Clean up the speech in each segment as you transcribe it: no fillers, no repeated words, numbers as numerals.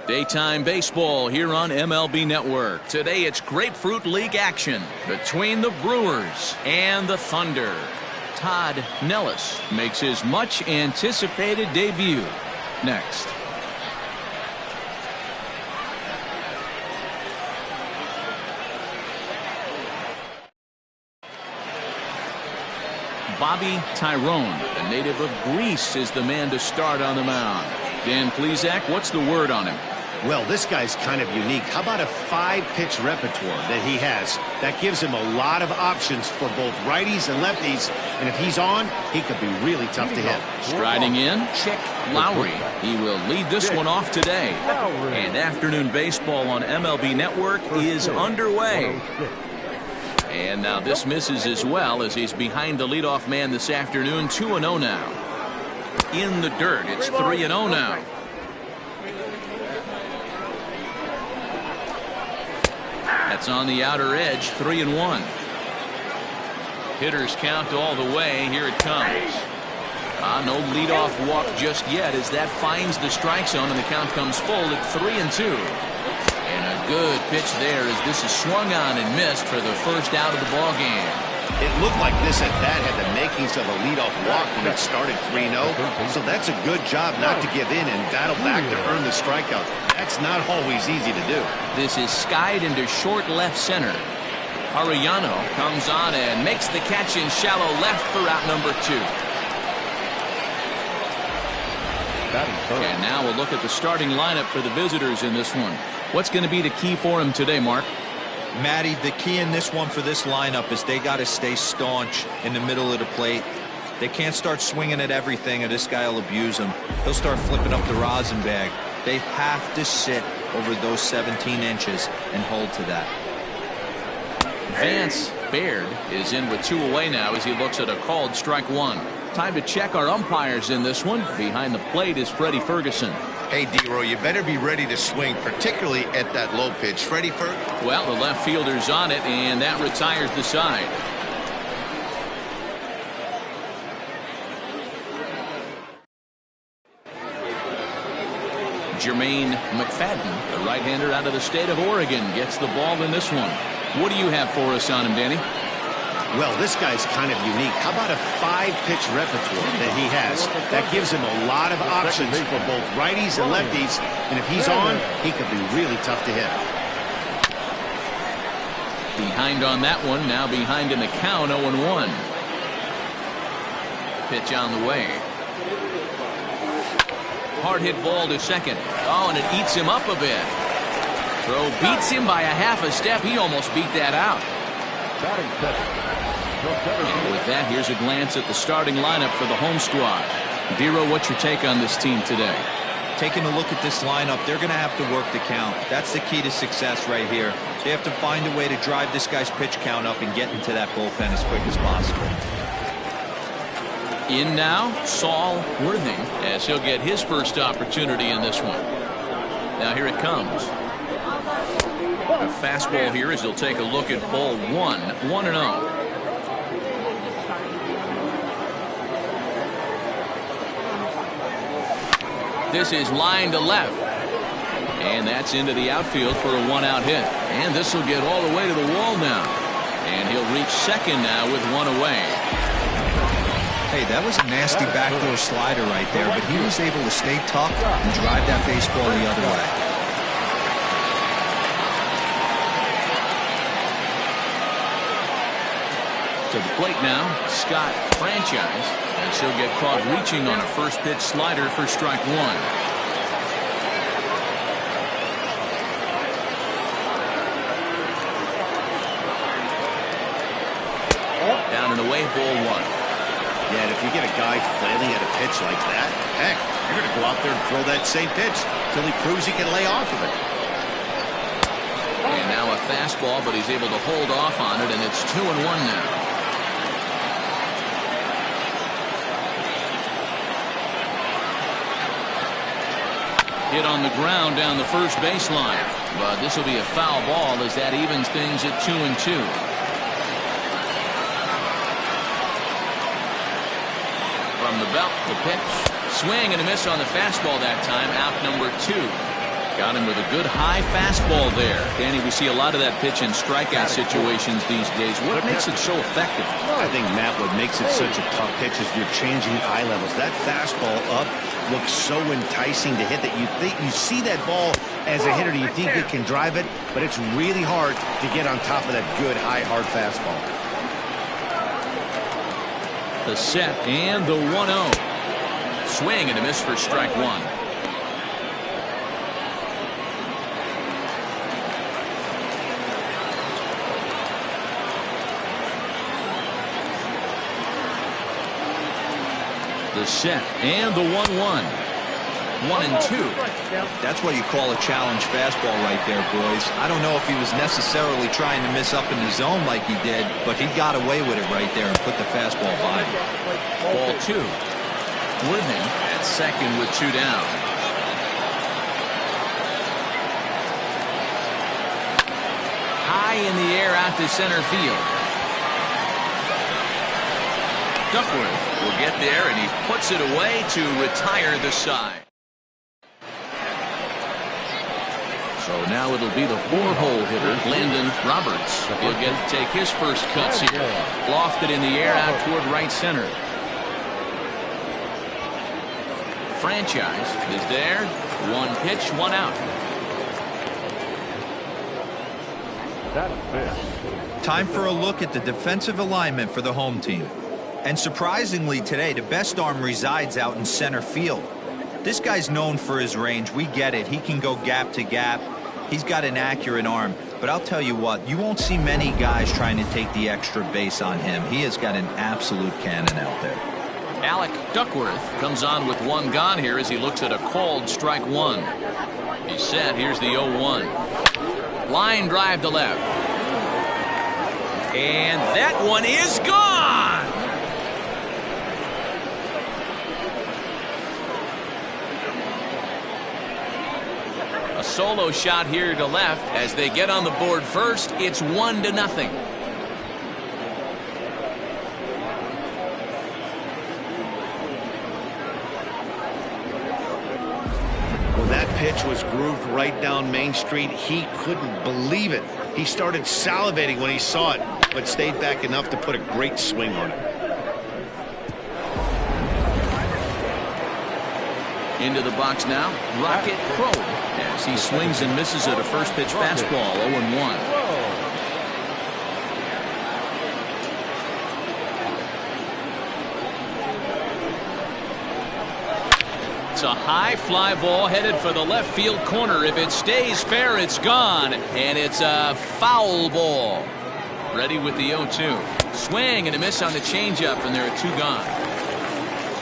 Daytime baseball here on MLB Network. Today it's Grapefruit League action between the Brewers and the Thunder. Todd Nellis makes his much anticipated debut next. Bobby Tyrone, a native of Greece, is the man to start on the mound. Dan Plesac, what's the word on him? Well, this guy's kind of unique. How about a 5-pitch repertoire that he has? That gives him a lot of options for both righties and lefties. And if he's on, he could be really tough to hit. Striding in, Chick Lowry. He will lead this one off today. And afternoon baseball on MLB Network is underway. And now this misses as well as he's behind the leadoff man this afternoon. 2-0 now. In the dirt, it's 3-0 now. That's on the outer edge, 3-1. Hitters count all the way. Here it comes. No leadoff walk just yet as that finds the strike zone and the count comes full at 3-2. And a good pitch there as this is swung on and missed for the first out of the ball game. It looked like this at bat had the makings of a leadoff walk when it started 3-0. So that's a good job not to give in and battle back to earn the strikeout. That's not always easy to do. This is skied into short left center. Arellano comes on and makes the catch in shallow left for out number 2. And now we'll look at the starting lineup for the visitors in this one. What's going to be the key for him today, Mark? Matty, the key in this one for this lineup is they got to stay staunch in the middle of the plate. They can't start swinging at everything or this guy will abuse them. He'll start flipping up the rosin bag. They have to sit over those 17 inches and hold to that. Vance Baird is in with 2 away now as he looks at a called strike 1. Time to check our umpires in this one. Behind the plate is Freddie Ferguson. Hey, D-Roy, you better be ready to swing, particularly at that low pitch. Freddie Ferguson. Well, the left fielder's on it, and that retires the side. Jermaine McFadden, the right-hander out of the state of Oregon, gets the ball in this one. What do you have for us on him, Danny? Well, this guy's kind of unique. How about a 5-pitch repertoire that he has? That gives him a lot of options for both righties and lefties. And if he's on, he could be really tough to hit. Behind on that one, now behind in the count, 0-1. Pitch on the way. Hard hit ball to second. Oh, and it eats him up a bit. Throw beats him by a half a step. He almost beat that out. And with that, here's a glance at the starting lineup for the home squad. Dero, what's your take on this team today? Taking a look at this lineup, they're going to have to work the count. That's the key to success right here. They have to find a way to drive this guy's pitch count up and get into that bullpen as quick as possible. In now, Saul Worthing, as he'll get his first opportunity in this one. Now here it comes. A fastball here as he'll take a look at ball 1, 1-0. This is line to left. And that's into the outfield for a 1-out hit. And this will get all the way to the wall now. And he'll reach second now with 1 away. Hey, that was a nasty backdoor slider right there, but he was able to stay tough and drive that baseball the other way. To the plate now, Scott Franchise, as he'll get caught reaching on a first pitch slider for strike 1. Down and away, ball 1. Yeah, and if you get a guy flailing at a pitch like that, heck, you're going to go out there and throw that same pitch till he proves he can lay off of it. And now a fastball, but he's able to hold off on it, and it's 2-1 now. Hit on the ground down the first baseline, but this will be a foul ball as that evens things at 2-2. From the belt, the pitch. Swing and a miss on the fastball that time. Out number 2. Got him with a good high fastball there. Danny, we see a lot of that pitch in strikeout situations these days. What makes it so effective? I think, Matt, what makes it such a tough pitch is you're changing eye levels. That fastball up looks so enticing to hit that you see that ball as a hitter, you think it can drive it, but it's really hard to get on top of that good high hard fastball. The set and the 1-0. Swing and a miss for strike one. The set and the 1-1. 1-2. That's what you call a challenge fastball right there, boys. I don't know if he was necessarily trying to miss up in the zone like he did, but he got away with it right there and put the fastball by him. Ball two. Woodman at second with two down. High in the air out to center field. Duckworth will get there, and he puts it away to retire the side. So now it'll be the 4-hole hitter, Landon Roberts. He'll get to take his first cuts here. Lofted in the air out toward right center. Franchise is there. One pitch, one out. Time for a look at the defensive alignment for the home team. And surprisingly today, the best arm resides out in center field. This guy's known for his range. We get it. He can go gap to gap. He's got an accurate arm. But I'll tell you what, you won't see many guys trying to take the extra base on him. He has got an absolute cannon out there. Alec Duckworth comes on with one gone here as he looks at a called strike one. He's set. Here's the 0-1. Line drive to left. And that one is gone. A solo shot here to left as they get on the board first. It's 1-0. When that pitch was grooved right down Main Street, he couldn't believe it. He started salivating when he saw it, but stayed back enough to put a great swing on it. Into the box now, Rocket Crow, as he swings and misses at a first pitch fastball, 0-1. It's a high fly ball headed for the left field corner. If it stays fair, it's gone, and it's a foul ball. Ready with the 0-2. Swing and a miss on the changeup, and there are two gone.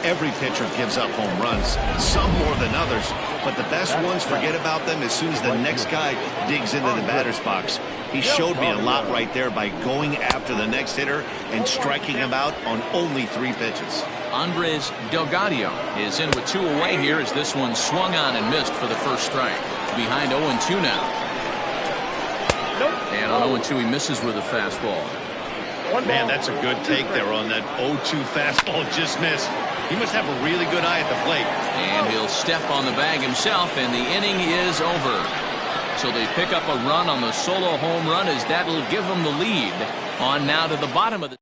Every pitcher gives up home runs, some more than others, but the best ones forget about them as soon as the next guy digs into the batter's box. He showed me a lot right there by going after the next hitter and striking him out on only 3 pitches. Andres Delgado is in with 2 away here as this one swung on and missed for the first strike. Behind 0-2 now. And on 0-2 he misses with a fastball. Man, that's a good take there on that 0-2 fastball just missed. He must have a really good eye at the plate. And he'll step on the bag himself, and the inning is over. So they pick up a run on the solo home run as that'll give them the lead. On now to the bottom of the...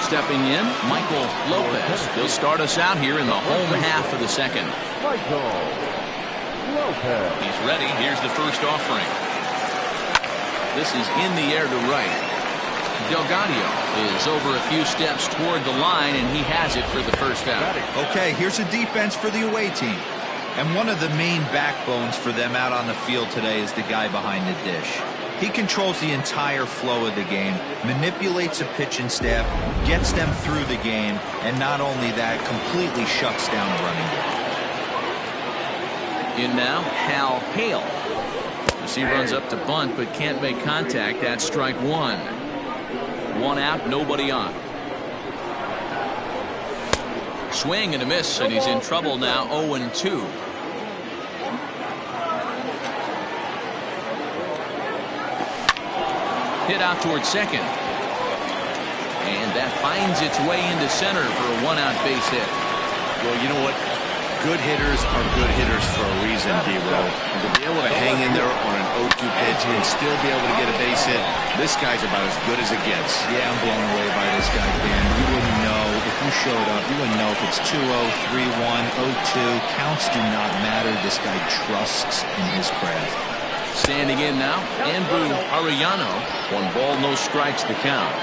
Stepping in, Michael Lopez. He'll start us out here in the home half of the second. Michael Lopez. He's ready. Here's the first offering. This is in the air to right. Delgado is over a few steps toward the line, and he has it for the first out. Okay, here's a defense for the away team. And one of the main backbones for them out on the field today is the guy behind the dish. He controls the entire flow of the game, manipulates the pitching staff, gets them through the game, and not only that, completely shuts down a running game. In now, Hal Hale. As he runs up to bunt but can't make contact. That's strike one. One out, nobody on. Swing and a miss, and he's in trouble now, 0-2. Hit out towards second. And that finds its way into center for a one-out base hit. Well, you know what? Good hitters are good hitters for a reason, D-Row. And to be able to hang in there on an 0-2 pitch and still be able to get a base hit, this guy's about as good as it gets. Yeah, I'm blown away by this guy, Dan. You wouldn't know if you showed up. You wouldn't know if it's 2-0, 3-1, 0-2. Counts do not matter. This guy trusts in his craft. Standing in now, Andrew Arellano. 1 ball, no strikes the count.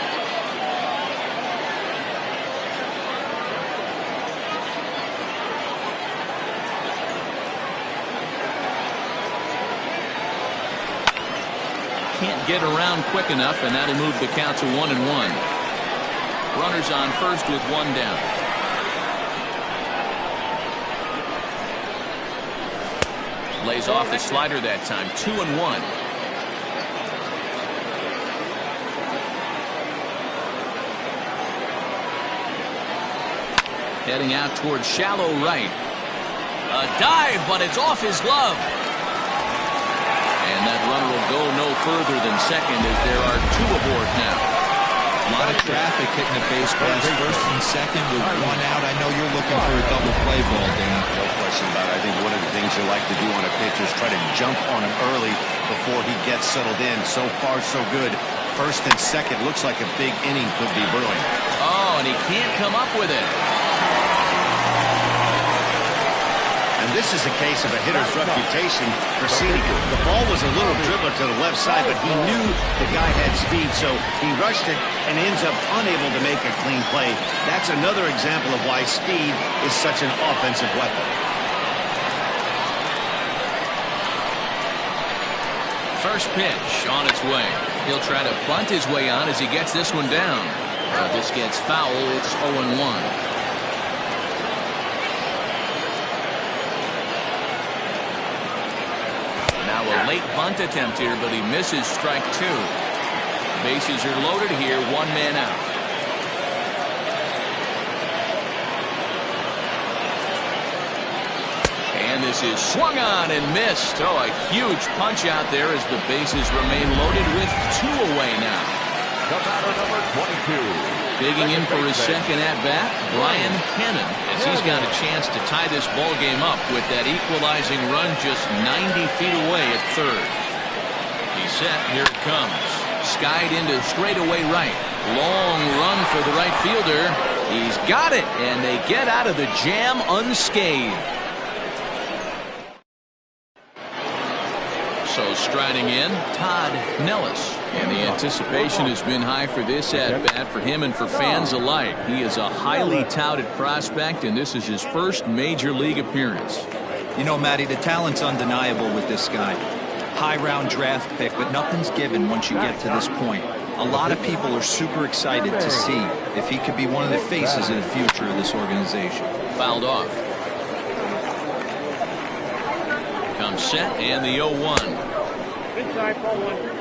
Can't get around quick enough, and that'll move the count to 1-1. Runners on first with 1 down. Lays off the slider that time. 2-1. Heading out towards shallow right. A dive, but it's off his glove. And that runner will go no further than second as there are 2 aboard now. A lot of traffic hitting the base pass. First and second with 1 out. I know you're looking for a double play ball, Dan. No question about it. I think one of the things you like to do on a pitcher is try to jump on him early before he gets settled in. So far, so good. First and second looks like a big inning could be brewing. Oh, and he can't come up with it. And this is a case of a hitter's reputation proceeding. The ball was a little dribbler to the left side, but he knew the guy had speed, so he rushed it and ends up unable to make a clean play. That's another example of why speed is such an offensive weapon. First pitch on its way. He'll try to bunt his way on as he gets this one down. This gets foul. It's 0-1. Now a late bunt attempt here, but he misses strike 2. Bases are loaded here, 1 man out. And this is swung on and missed. Oh, a huge punch out there as the bases remain loaded with 2 away now. The batter, number 22. Digging in for his second at-bat, Brian Cannon, as he's got a chance to tie this ball game up with that equalizing run just 90 feet away at third. He's set. Here it comes. Skied into straightaway right. Long run for the right fielder. He's got it, and they get out of the jam unscathed. So striding in, Todd Nellis. And the anticipation has been high for this at-bat for him and for fans alike. He is a highly touted prospect, and this is his first major league appearance. You know, Matty, the talent's undeniable with this guy. High-round draft pick, but nothing's given once you get to this point. A lot of people are super excited to see if he could be one of the faces of the future of this organization. Fouled off. Comes set, and the 0-1. Inside ball 1.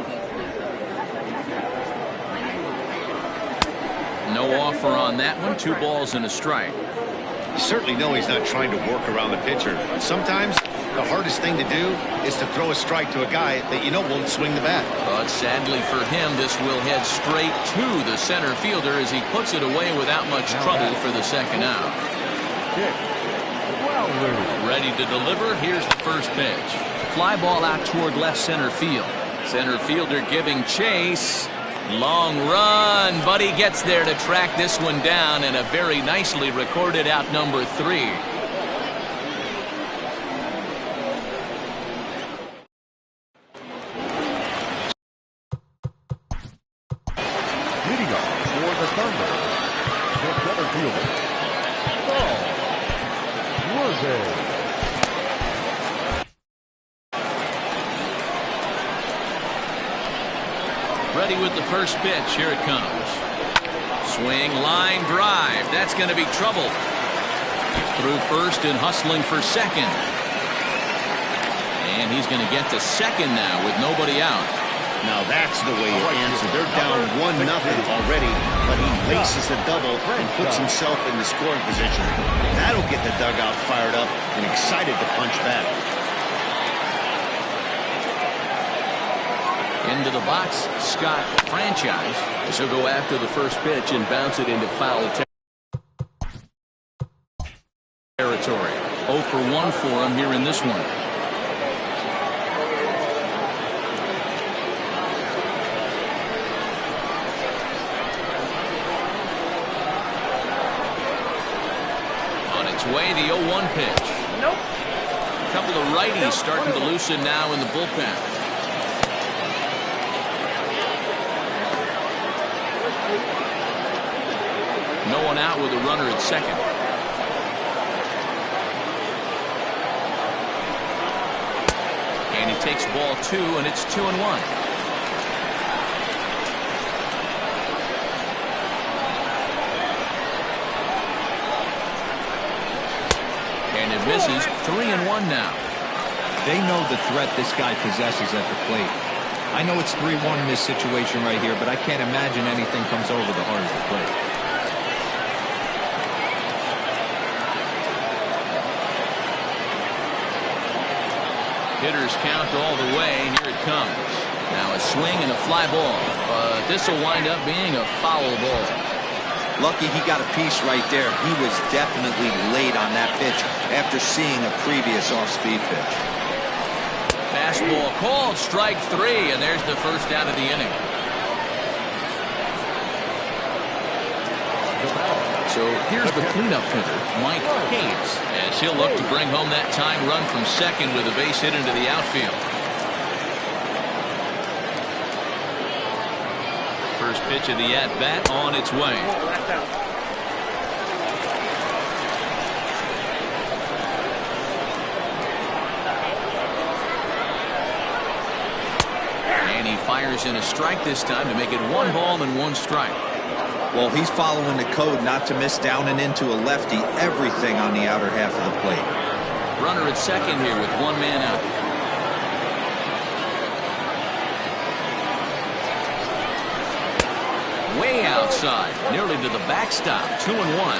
No offer on that one. 2 balls and a strike. You certainly know he's not trying to work around the pitcher. Sometimes the hardest thing to do is to throw a strike to a guy that you know won't swing the bat. But sadly for him, this will head straight to the center fielder as he puts it away without much trouble for the second out. Ready to deliver. Here's the first pitch. Fly ball out toward left center field. Center fielder giving chase. Long run, but he gets there to track this one down, and a very nicely recorded out number 3. Leading off for the Thunder, the center fielder, Bruisers. Ready with the first pitch. Here it comes. Swing, line drive. That's going to be trouble. He's through first and hustling for second. And he's going to get to second now with nobody out. Now that's the way it ends. They're down 1-0 already, but he laces the double and puts himself in the scoring position. That'll get the dugout fired up and excited to punch back. Into the box, Scott Franchise. As he'll go after the first pitch and bounce it into foul territory. 0 for for 1 for him here in this one. On its way, the 0-1 pitch. Nope. A couple of righties starting to loosen now in the bullpen. No one out with a runner at second. And he takes ball 2, and it's 2-1. And it misses. 3-1 now. They know the threat this guy possesses at the plate. I know it's 3-1 in this situation right here, but I can't imagine anything comes over the heart of the plate. Hitters count all the way, and here it comes. Now a swing and a fly ball, but this will wind up being a foul ball. Lucky he got a piece right there. He was definitely late on that pitch after seeing a previous off-speed pitch. Fastball called, strike 3, and there's the first out of the inning. So here's the cleanup hitter, Mike Hayes, as he'll look to bring home that tying run from second with a base hit into the outfield. First pitch of the at-bat on its way. And he fires in a strike this time to make it 1 ball and 1 strike. Well, he's following the code not to miss down and into a lefty. Everything on the outer half of the plate. Runner at second here with 1 man out. Way outside, nearly to the backstop. 2-1.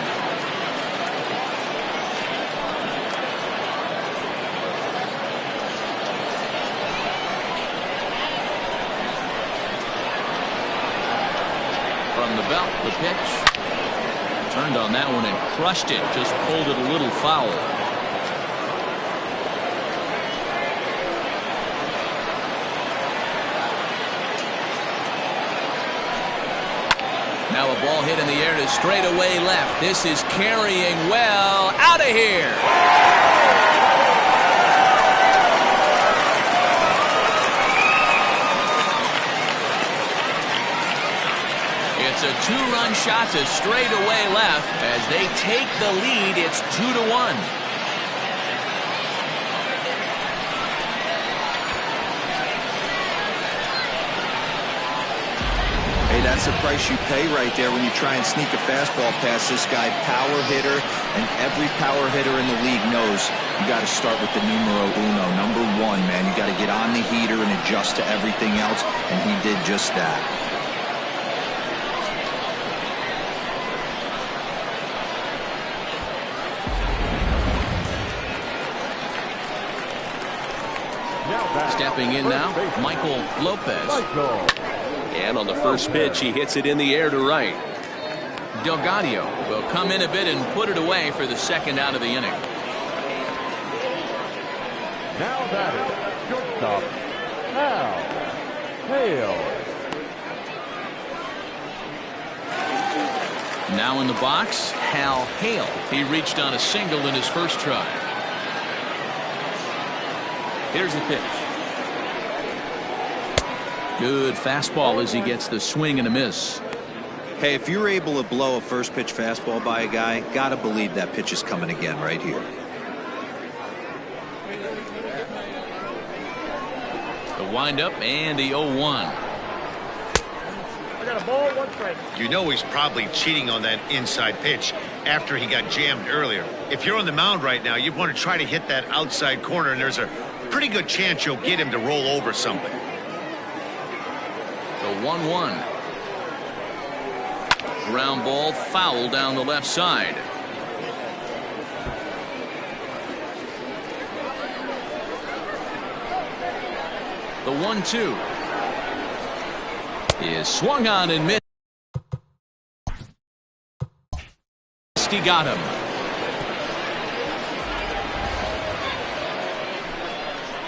From the belt, the pitch. Turned on that one and crushed it. Just pulled it a little foul. Now a ball hit in the air to straightaway left. This is carrying well. Out of here. It's a 2-run shot to straightaway left. As they take the lead, it's 2-1. Hey, that's the price you pay right there when you try and sneak a fastball past this guy. Power hitter, and every power hitter in the league knows you got to start with the numero uno, number 1, man. You got to get on the heater and adjust to everything else, and he did just that. Stepping in now, Michael Lopez. And on the first pitch, he hits it in the air to right. Delgado will come in a bit and put it away for the second out of the inning. Now batting, shortstop, Hal Hale. Now in the box, Hal Hale. He reached on a single in his first try. Here's the pitch. Good fastball as he gets the swing and a miss. Hey, if you're able to blow a first pitch fastball by a guy, gotta believe that pitch is coming again right here. The windup and the 0-1. I got a ball, 1 strike. You know he's probably cheating on that inside pitch after he got jammed earlier. If you're on the mound right now, you want to try to hit that outside corner, and there's a pretty good chance you'll get him to roll over something. The 1-1. Ground ball foul down the left side. The 1-2 is swung on and missed. He got him.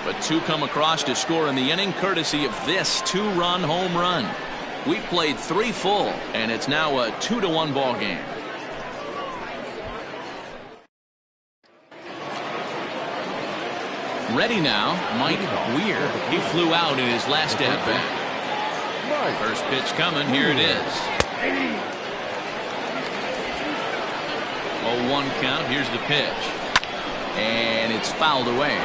But two come across to score in the inning, courtesy of this two-run home run. We played 3 full, and it's now a 2-1 ball game. Ready now, Mike Weir. He flew out in his last at-bat. First pitch coming. Here it is. 0-1 count. Here's the pitch. And it's fouled away.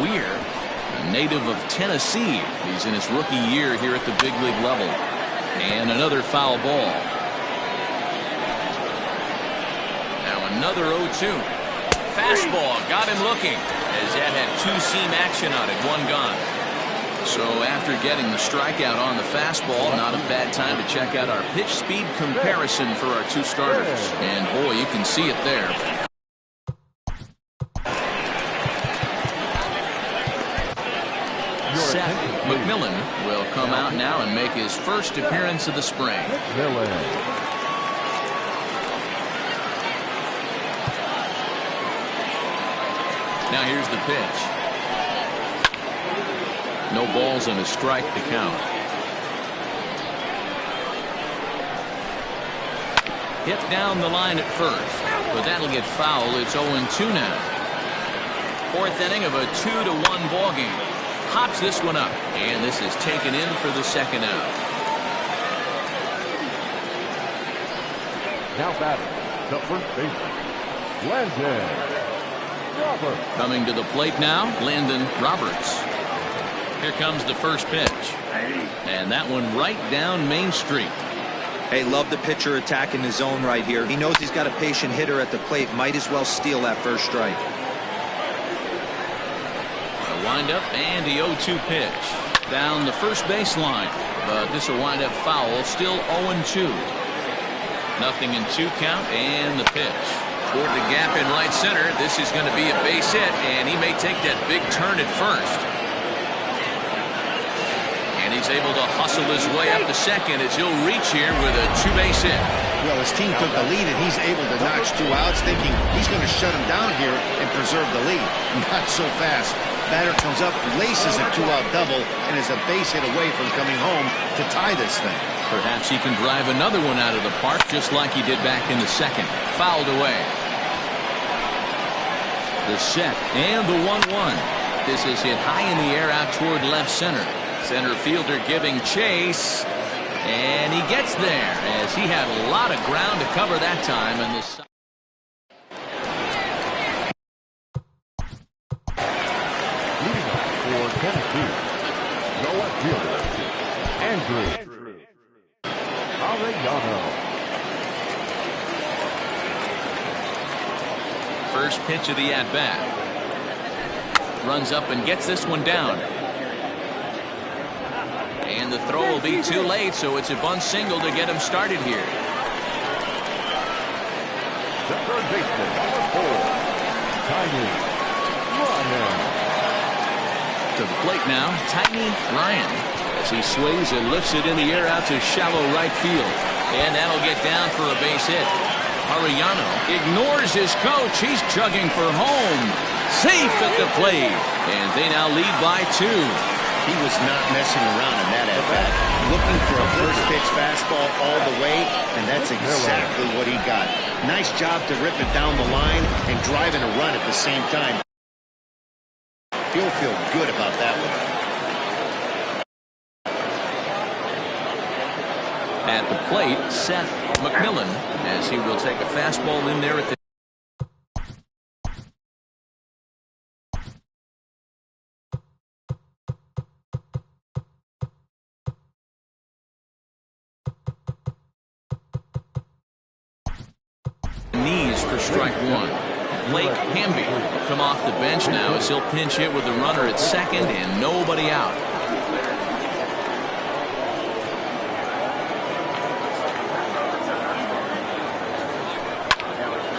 Weir, a native of Tennessee. He's in his rookie year here at the big league level. And another foul ball. Now another 0-2. Fastball. Got him looking. As that had two-seam action on it. One gone. So after getting the strikeout on the fastball, not a bad time to check out our pitch speed comparison for our two starters. And boy, you can see it there. Seth McMillan will come out now and make his first appearance of the spring. Now here's the pitch. No balls and a strike to count. Hit down the line at first, but that'll get foul. It's 0-2 now. Fourth inning of a 2-1 ball game. Hops this one up, and this is taken in for the second out. Now batting, the first baseman, Landon Roberts. Coming to the plate now, Landon Roberts. Here comes the first pitch. And that one right down Main Street. Hey, love the pitcher attacking the zone right here. He knows he's got a patient hitter at the plate. Might as well steal that first strike. A windup and the 0-2 pitch. Down the first baseline. But this will wind up foul. Still 0-2. Nothing in 2 count and the pitch. Toward the gap in right center. This is going to be a base hit, and he may take that big turn at first. And he's able to hustle his way up to second as he'll reach here with a 2-base hit. Well, his team took the lead, and he's able to notch 2 outs, thinking he's going to shut him down here and preserve the lead. Not so fast. Batter comes up, laces a 2-out double, and is a base hit away from coming home to tie this thing. Perhaps he can drive another one out of the park, just like he did back in the second. Fouled away. The set and the 1-1. This is hit high in the air out toward left center. Center fielder giving chase, and he gets there as he had a lot of ground to cover that time. And the Leading off for Tennessee, the left fielder, Andrew Arellano. first pitch of the at-bat. Runs up and gets this one down. And the throw will be too late, so it's a bunt single to get him started here. The third baseman, number 4, Tiny Ryan. To the plate now, Tiny Ryan, as he swings and lifts it in the air out to shallow right field. And that'll get down for a base hit. Arellano ignores his coach. He's chugging for home. Safe at the plate. And they now lead by 2. He was not messing around in that at-bat. Looking for a first pitch fastball all the way, and that's exactly what he got. Nice job to rip it down the line and driving a run at the same time. He'll feel good about that one. At the plate, Seth McMillan, as he will take a fastball in there at the knees for strike 1. Blake Hamby will come off the bench now as he'll pinch hit with the runner at second and nobody out.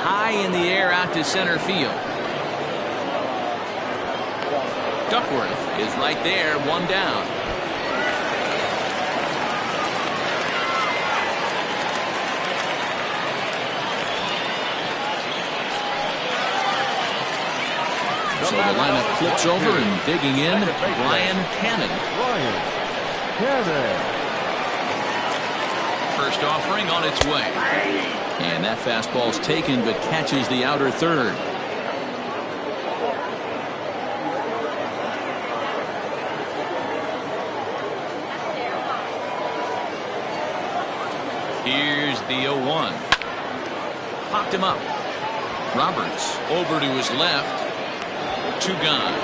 High in the air out to center field. Duckworth is right there, 1 down. So the lineup flips over and digging in, Brian Cannon. First offering on its way. And that fastball's taken but catches the outer third. Here's the 0-1. Popped him up. Roberts over to his left. 2 gone.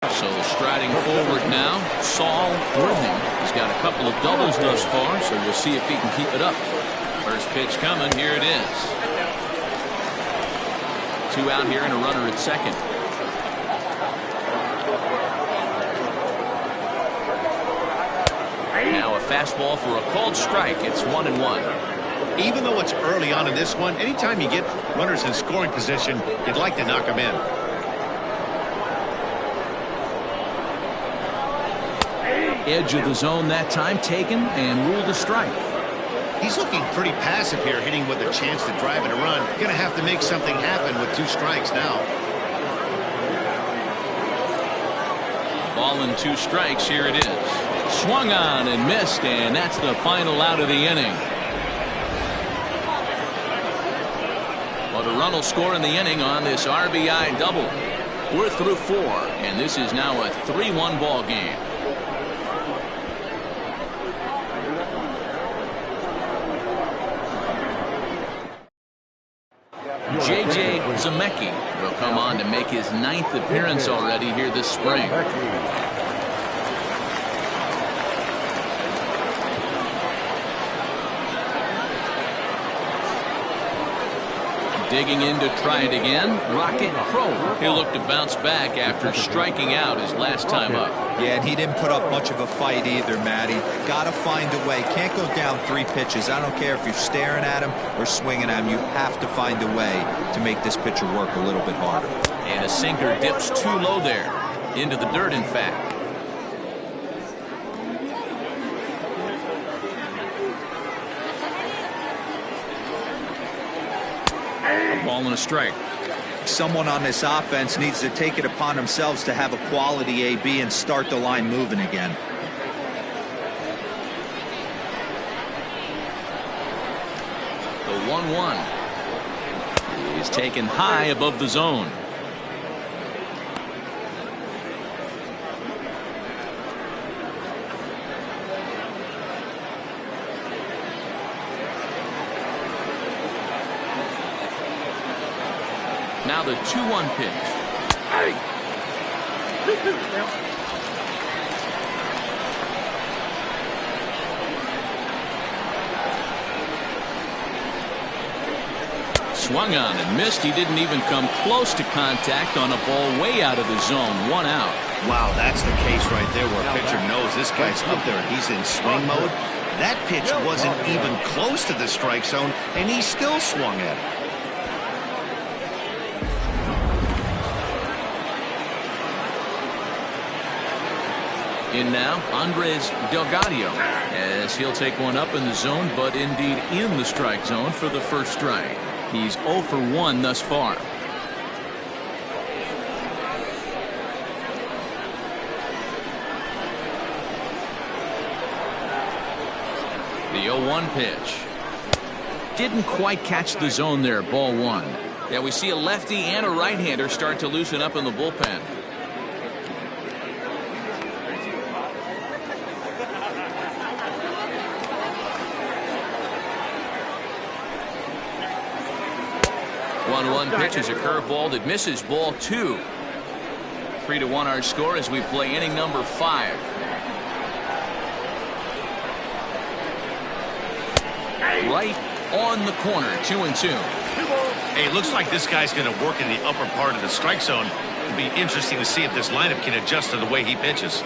So striding forward now, Saul Worthing. He's got a couple of doubles thus far, so we'll see if he can keep it up. First pitch coming. Here it is. 2 out here and a runner at second. Now a fastball for a called strike. It's 1-1. Even though it's early on in this one, anytime you get runners in scoring position, you'd like to knock them in. Edge of the zone that time taken and ruled a strike. He's looking pretty passive here, hitting with a chance to drive in a run. Going to have to make something happen with 2 strikes now. Ball and 2 strikes. Here it is. Swung on and missed, and that's the final out of the inning. But a run will score in the inning on this RBI double. We're through 4, and this is now a 3-1 ball game. J.J. Zemecki will come on to make his 9th appearance already here this spring. Digging in to try it again, Rocket Crow. He'll look to bounce back after striking out his last time up. Yeah, and he didn't put up much of a fight either, Matty. Got to find a way. Can't go down 3 pitches. I don't care if you're staring at him or swinging at him. You have to find a way to make this pitcher work a little bit harder. And a sinker dips too low there. Into the dirt, in fact. Ball and a strike. Someone on this offense needs to take it upon themselves to have a quality AB and start the line moving again. The 1-1 is taken high above the zone. Now the 2-1 pitch. Swung on and missed. He didn't even come close to contact on a ball way out of the zone. 1 out. Wow, that's the case right there where a pitcher knows this guy's up there and he's in swing mode. That pitch wasn't even close to the strike zone, and he still swung at it. In now, Andres Delgado, as he'll take one up in the zone, but indeed in the strike zone for the first strike. He's 0 for 1 thus far. The 0-1 pitch. Didn't quite catch the zone there, ball 1. Yeah, we see a lefty and a right-hander start to loosen up in the bullpen. One pitch is a curveball that misses, ball 2. 3-1 our score as we play inning number 5. Right on the corner, 2-2. Hey, looks like this guy's going to work in the upper part of the strike zone. It'll be interesting to see if this lineup can adjust to the way he pitches.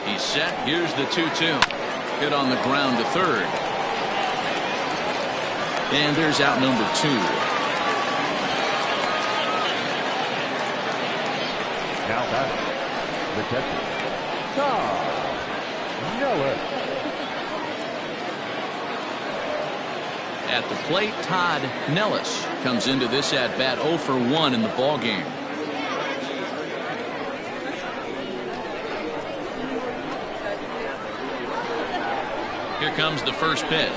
He's set. Here's the 2-2. Hit on the ground to third. And there's out number 2. Now batting, the catcher, Todd Nellis. At the plate, Todd Nellis comes into this at-bat 0 for 1 in the ballgame. Here comes the first pitch.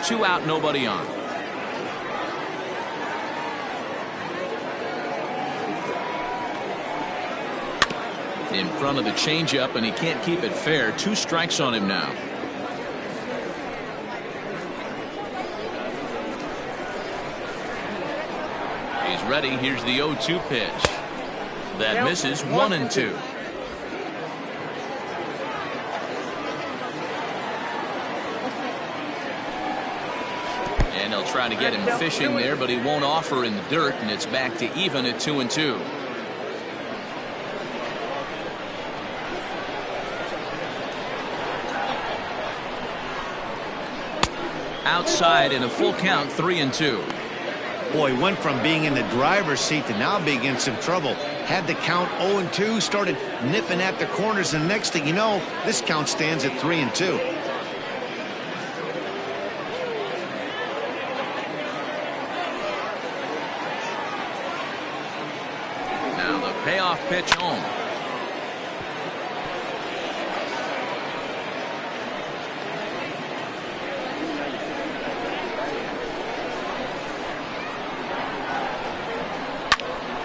Two out, nobody on. In front of the changeup, and he can't keep it fair. 2 strikes on him now. He's ready. Here's the 0-2 pitch. That misses. 1-2. And they'll try to get him fishing there, but he won't offer in the dirt, and it's back to even at 2-2. Outside in a full count, 3-2. Boy, went from being in the driver's seat to now being in some trouble. Had the count 0-2, started nipping at the corners, and next thing you know, this count stands at 3-2. Now the payoff pitch home.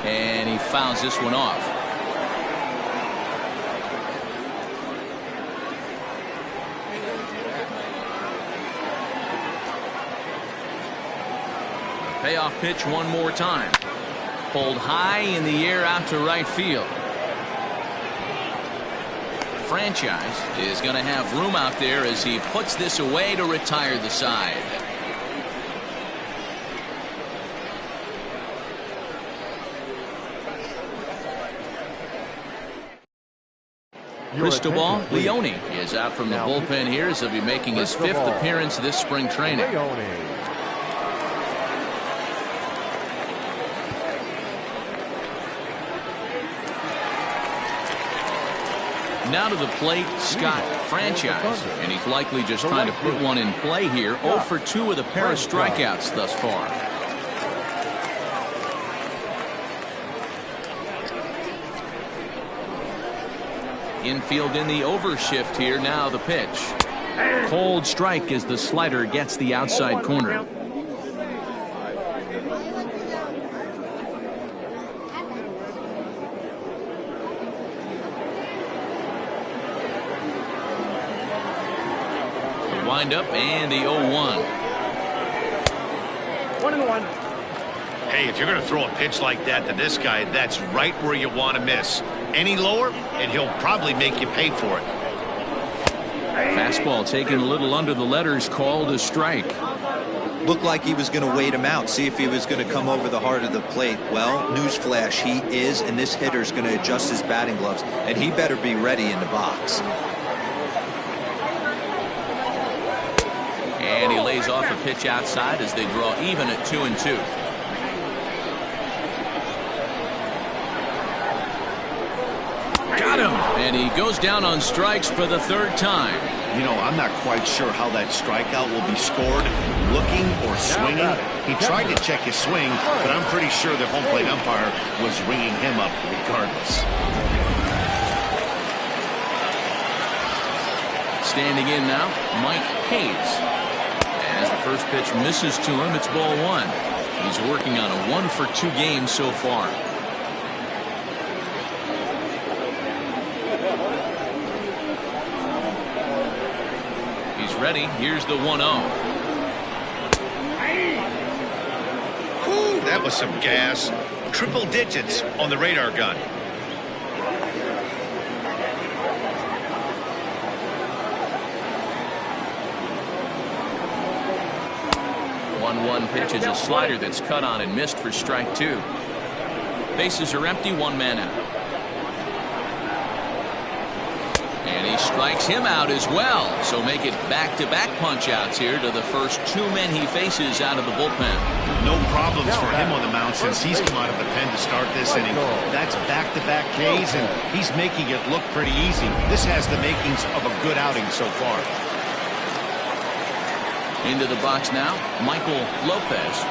And he fouls this one off. Payoff pitch one more time. Pulled high in the air out to right field. Franchise is going to have room out there as he puts this away to retire the side. Cristobal Leone is out from the bullpen here as he'll be making his 5th appearance this spring training. Now to the plate, Scott Franchise, and he's likely just trying to put one in play here. 0 for 2 with a pair of strikeouts thus far. Infield in the overshift here. Now the pitch. Cold strike as the slider gets the outside corner. The windup and the 0-1. 1-1. Hey, if you're going to throw a pitch like that to this guy, that's right where you want to miss. Any lower, and he'll probably make you pay for it. Fastball taken a little under the letters, called a strike. Looked like he was going to wait him out, see if he was going to come over the heart of the plate. Well, newsflash, he is, and this hitter's going to adjust his batting gloves, and he better be ready in the box. And he lays off a pitch outside as they draw even at 2-2. Got him, and he goes down on strikes for the 3rd time. You know, I'm not quite sure how that strikeout will be scored, looking or swinging. He tried to check his swing, but I'm pretty sure the home plate umpire was ringing him up regardless. Standing in now, Mike Hayes. As the first pitch misses to him, it's ball 1. He's working on a 1 for 2 game so far. Ready. Here's the 1-0. Whew, that was some gas. Triple digits on the radar gun. 1-1 pitch is a slider that's cut on and missed for strike 2. Bases are empty, 1 man out. And he strikes him out as well. So make it back-to-back punch-outs here to the first 2 men he faces out of the bullpen. No problems for him on the mound since he's come out of the pen to start this inning. That's back-to-back Ks, and he's making it look pretty easy. This has the makings of a good outing so far. Into the box now, Michael Lopez,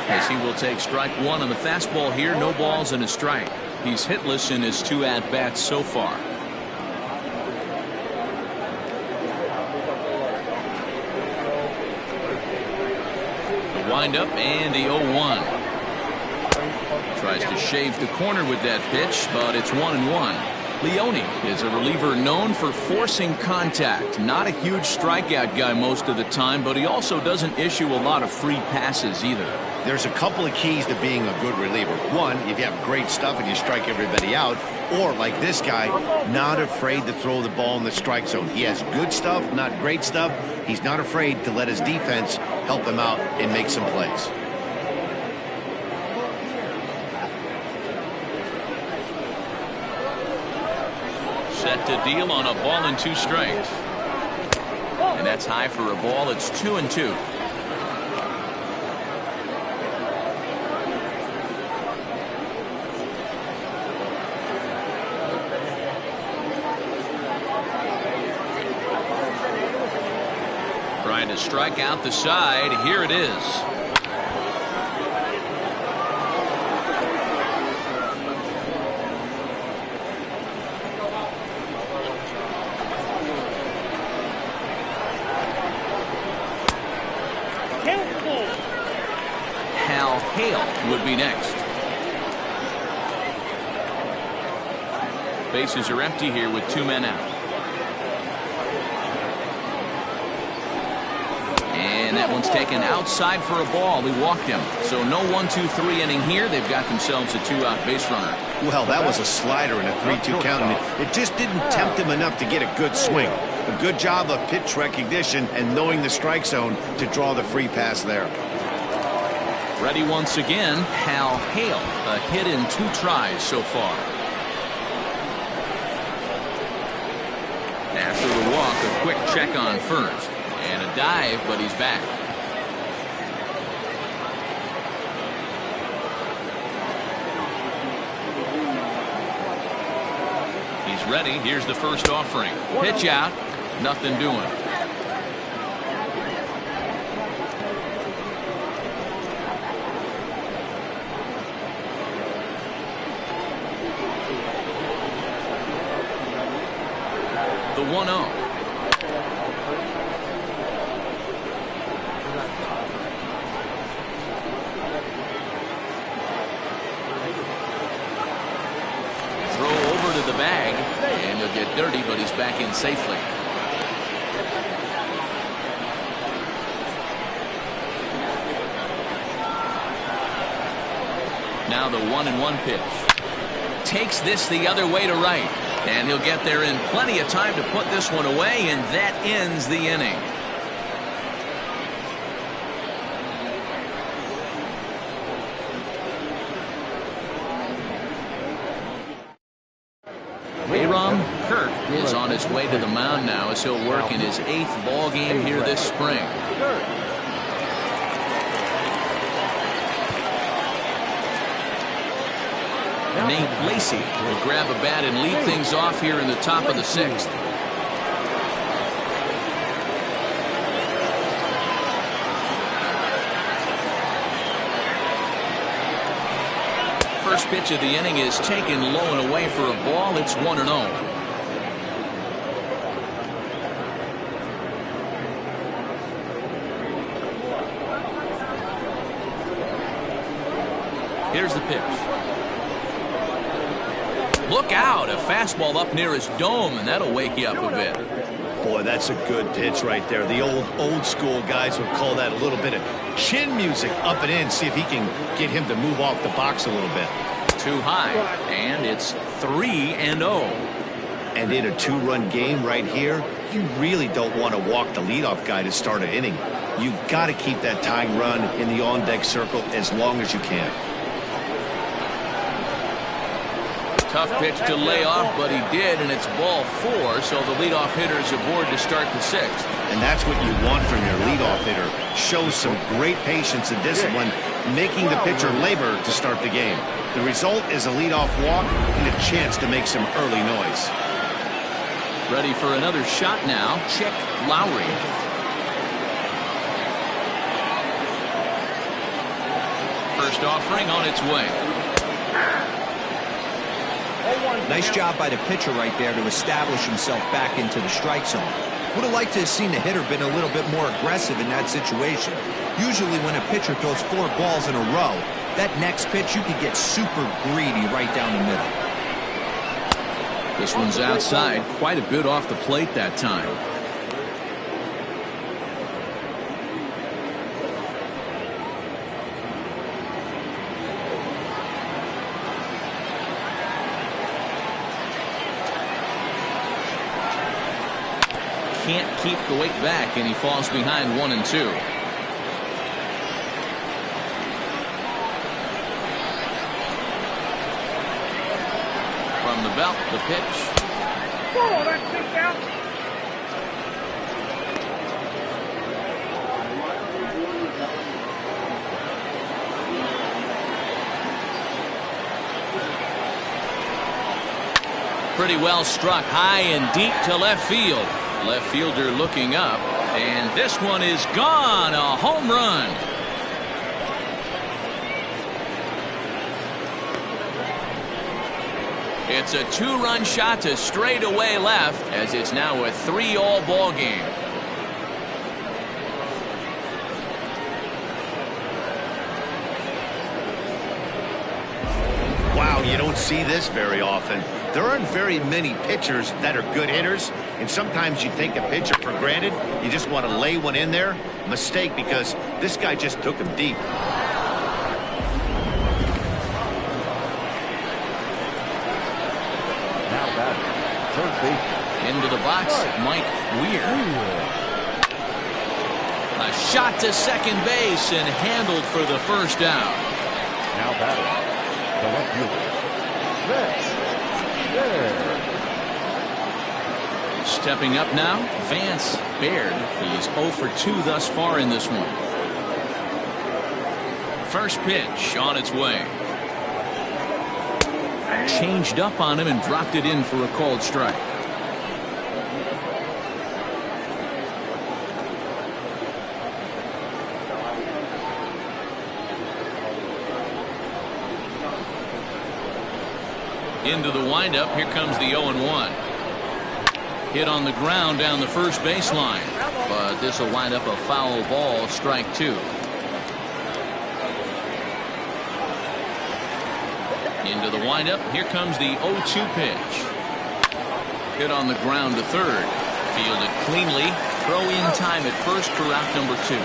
as he will take strike 1 on the fastball here. No balls and a strike. He's hitless in his 2 at-bats so far. Wind up and the 0-1. Tries to shave the corner with that pitch, but it's 1-1. Leone is a reliever known for forcing contact. Not a huge strikeout guy most of the time, but he also doesn't issue a lot of free passes either. There's a couple of keys to being a good reliever. One, if you have great stuff and you strike everybody out, or like this guy, not afraid to throw the ball in the strike zone. He has good stuff, not great stuff. He's not afraid to let his defense help him out and make some plays. Set to deal on a ball and 2 strikes. And that's high for a ball. It's 2-2. Trying to strike out the side. Here it is. Hal Hale would be next. Bases are empty here with 2 men out. And that one's taken outside for a ball. He walked him. So no 1-2-3 inning here. They've got themselves a 2-out base runner. Well, that was a slider in a 3-2 count, and it just didn't tempt him enough to get a good swing. A good job of pitch recognition and knowing the strike zone to draw the free pass there. Ready once again, Hal Hale. A hit in 2 tries so far. After the walk, a quick check on first. And a dive, but he's back. He's ready. Here's the first offering. Pitch out. Nothing doing. The 1-0. The bag, and he'll get dirty, but he's back in safely. Now the 1-1 pitch. Takes this the other way to right, and he'll get there in plenty of time to put this one away, and that ends the inning. Kirk is on his way to the mound now as he'll work in his 8th ball game here this spring. Nate Lacy will grab a bat and lead things off here in the top of the 6th. First pitch of the inning is taken low and away for a ball. It's 1-0. Here's the pitch. Look out, a fastball up near his dome, and that'll wake you up a bit. Boy, that's a good pitch right there. The old school guys would call that a little bit of chin music up and in. See if he can get him to move off the box a little bit. Too high, and it's 3-0. And in a 2-run game right here, you really don't want to walk the leadoff guy to start an inning. You've got to keep that tying run in the on-deck circle as long as you can. Tough pitch to lay off, but he did, and it's ball 4, so the leadoff hitter is aboard to start the 6th. And that's what you want from your leadoff hitter. Shows some great patience and discipline, making the pitcher labor to start the game. The result is a leadoff walk and a chance to make some early noise. Ready for another shot now. Check Lowry. First offering on its way. Nice job by the pitcher right there to establish himself back into the strike zone. Would have liked to have seen the hitter been a little bit more aggressive in that situation. Usually when a pitcher throws 4 balls in a row, that next pitch you could get super greedy right down the middle. This one's outside, quite a bit off the plate that time. Can't keep the weight back, and he falls behind 1 and 2. From the belt, the pitch. Whoa, that kick out. Pretty well struck high and deep to left field. Left fielder looking up, and this one is gone. A home run. It's a 2-run shot to straightaway left, as it's now a 3-all ball game. Wow, you don't see this very often. There aren't very many pitchers that are good hitters, and sometimes you take a pitcher for granted. You just want to lay one in there. Mistake, because this guy just took him deep. Now back. Third base. Into the box, Mike Weir. A shot to second base and handled for the first out. Now batting. The left fielder. Next. There. Stepping up now, Vance Baird. He's 0 for 2 thus far in this one. First pitch on its way. Changed up on him and dropped it in for a called strike. Into the windup. Here comes the 0-1. Hit on the ground down the first baseline, but this will wind up a foul ball, strike 2. Into the windup. Here comes the 0-2 pitch. Hit on the ground to third. Fielded cleanly. Throw in time at first for out number 2.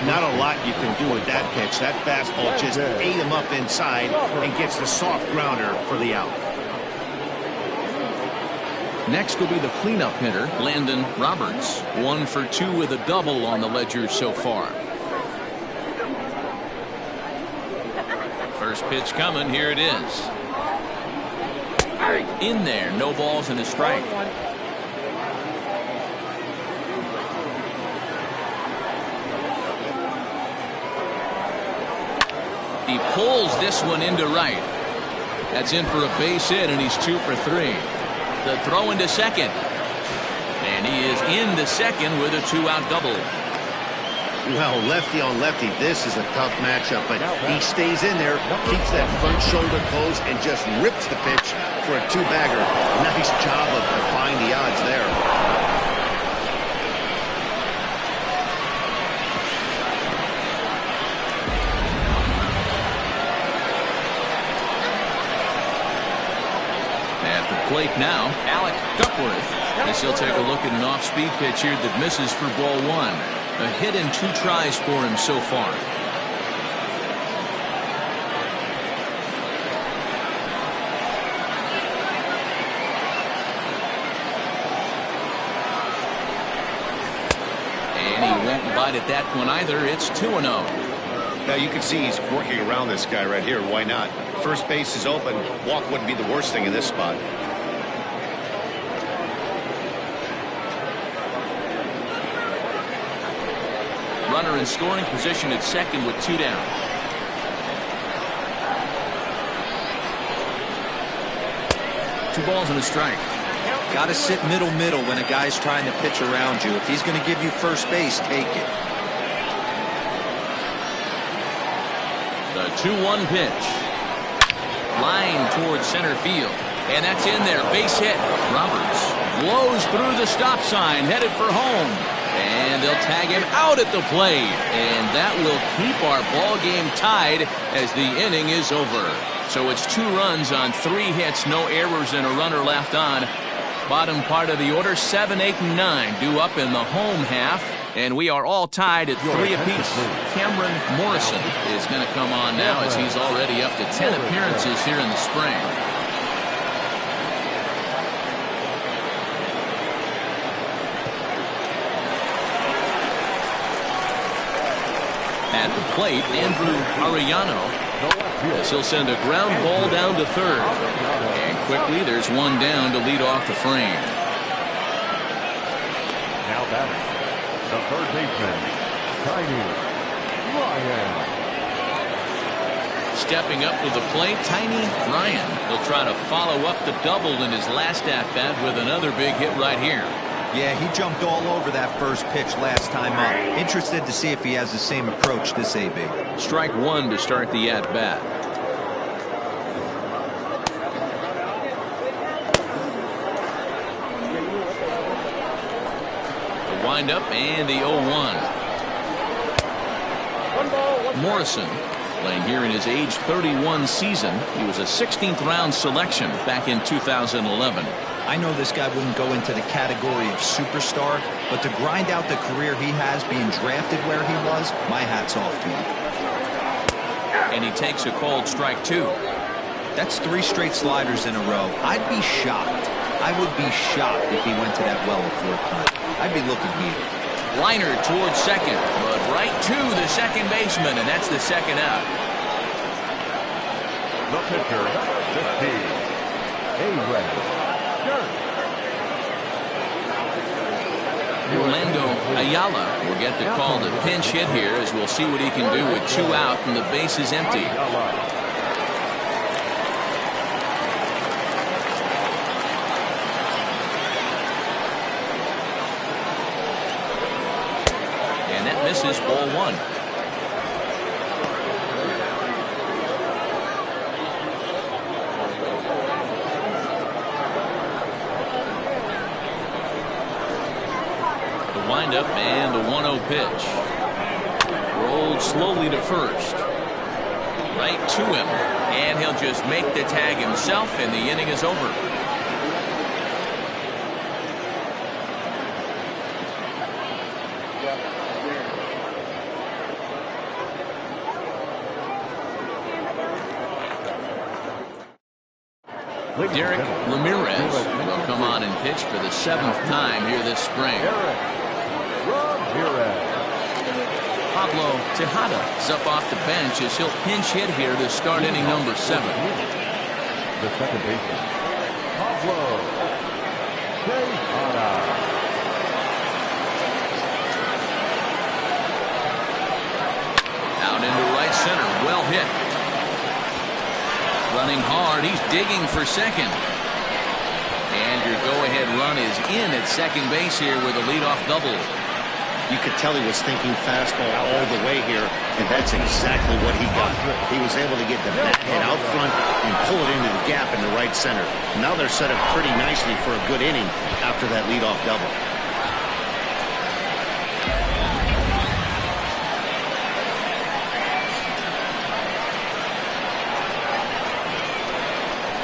Not a lot you can do with that pitch. That fastball just ate him up inside and gets the soft grounder for the out. Next will be the cleanup hitter, Landon Roberts. 1 for 2 with a double on the ledger so far. First pitch coming. Here it is. In there. No balls and a strike. He pulls this one into right. That's in for a base hit, and he's 2 for 3. The throw into second. And he is into second with a 2-out double. Well, lefty on lefty, this is a tough matchup, but he stays in there, keeps that front shoulder closed, and just rips the pitch for a 2-bagger. Nice job of defying the odds there. At the plate now, Alec Duckworth. As he'll take a look at an off-speed pitch here that misses for ball 1. A hit in 2 tries for him so far. And he won't bite at that one either. It's 2-0. Now you can see he's working around this guy right here. Why not? First base is open. Walk wouldn't be the worst thing in this spot. Runner in scoring position at second with 2 down. Two balls and a strike. Got to sit middle when a guy's trying to pitch around you. If he's going to give you first base, take it. The 2-1 pitch. Line towards center field. And that's in there. Base hit. Roberts blows through the stop sign, headed for home. And they'll tag him out at the plate. And that will keep our ball game tied as the inning is over. So it's 2 runs on 3 hits, no errors, and a runner left on. Bottom part of the order, 7, 8, and 9 due up in the home half. And we are all tied at 3 apiece. Cameron Morrison is going to come on now as he's already up to 10 appearances here in the spring. At the plate, Andrew Arellano, as he'll send a ground ball down to third. And quickly, there's 1 down to lead off the frame. Now batting, the third baseman, Tiny Ryan. Stepping up to the plate, Tiny Ryan. He'll try to follow up the double in his last at-bat with another big hit right here. Yeah, he jumped all over that first pitch last time up. Interested to see if he has the same approach this AB. Strike 1 to start the at-bat. The windup and the 0-1. Morrison playing here in his age 31 season. He was a 16th round selection back in 2011. I know this guy wouldn't go into the category of superstar, but to grind out the career he has being drafted where he was, my hat's off to him. And he takes a called strike 2. That's 3 straight sliders in a row. I'd be shocked. I would be shocked if he went to that well a 4th time. I'd be looking heated. Liner towards second, but right to the second baseman, and that's the second out. The pitcher, 15, A-Ray. Orlando Ayala will get the call to pinch hit here, as we'll see what he can do with 2 out and the base is empty. And that misses, ball 1. Windup and the 1-0 pitch. Rolled slowly to first. Right to him. And he'll just make the tag himself, and the inning is over. Derek Ramirez will come on and pitch for the 7th time here this spring. Pablo Tejada is up off the bench as he'll pinch hit here to start inning number 7. The second baseman, Pablo Tejada. Out into right center, well hit. Running hard, he's digging for second. And your go-ahead run is in at second base here with a leadoff double. You could tell he was thinking fastball all the way here, and that's exactly what he got. He was able to get the bat hit out front and pull it into the gap in the right center. Now they're set up pretty nicely for a good inning after that leadoff double.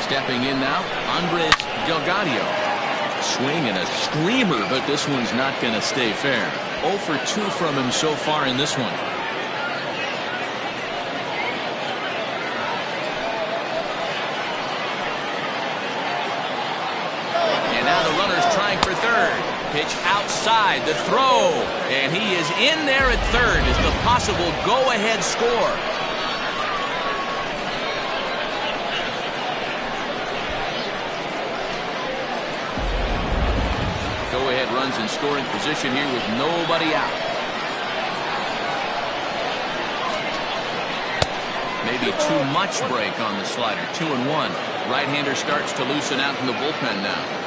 Stepping in now, Andres Delgado. Swing and a screamer, but this one's not going to stay fair. 0 for 2 from him so far in this one. And now the runner's trying for third. Pitch outside, the throw, and he is in there at third as the possible go-ahead score. Go-ahead runs in scoring position here with nobody out. Maybe too much break on the slider. 2-1. Right-hander starts to loosen out in the bullpen now.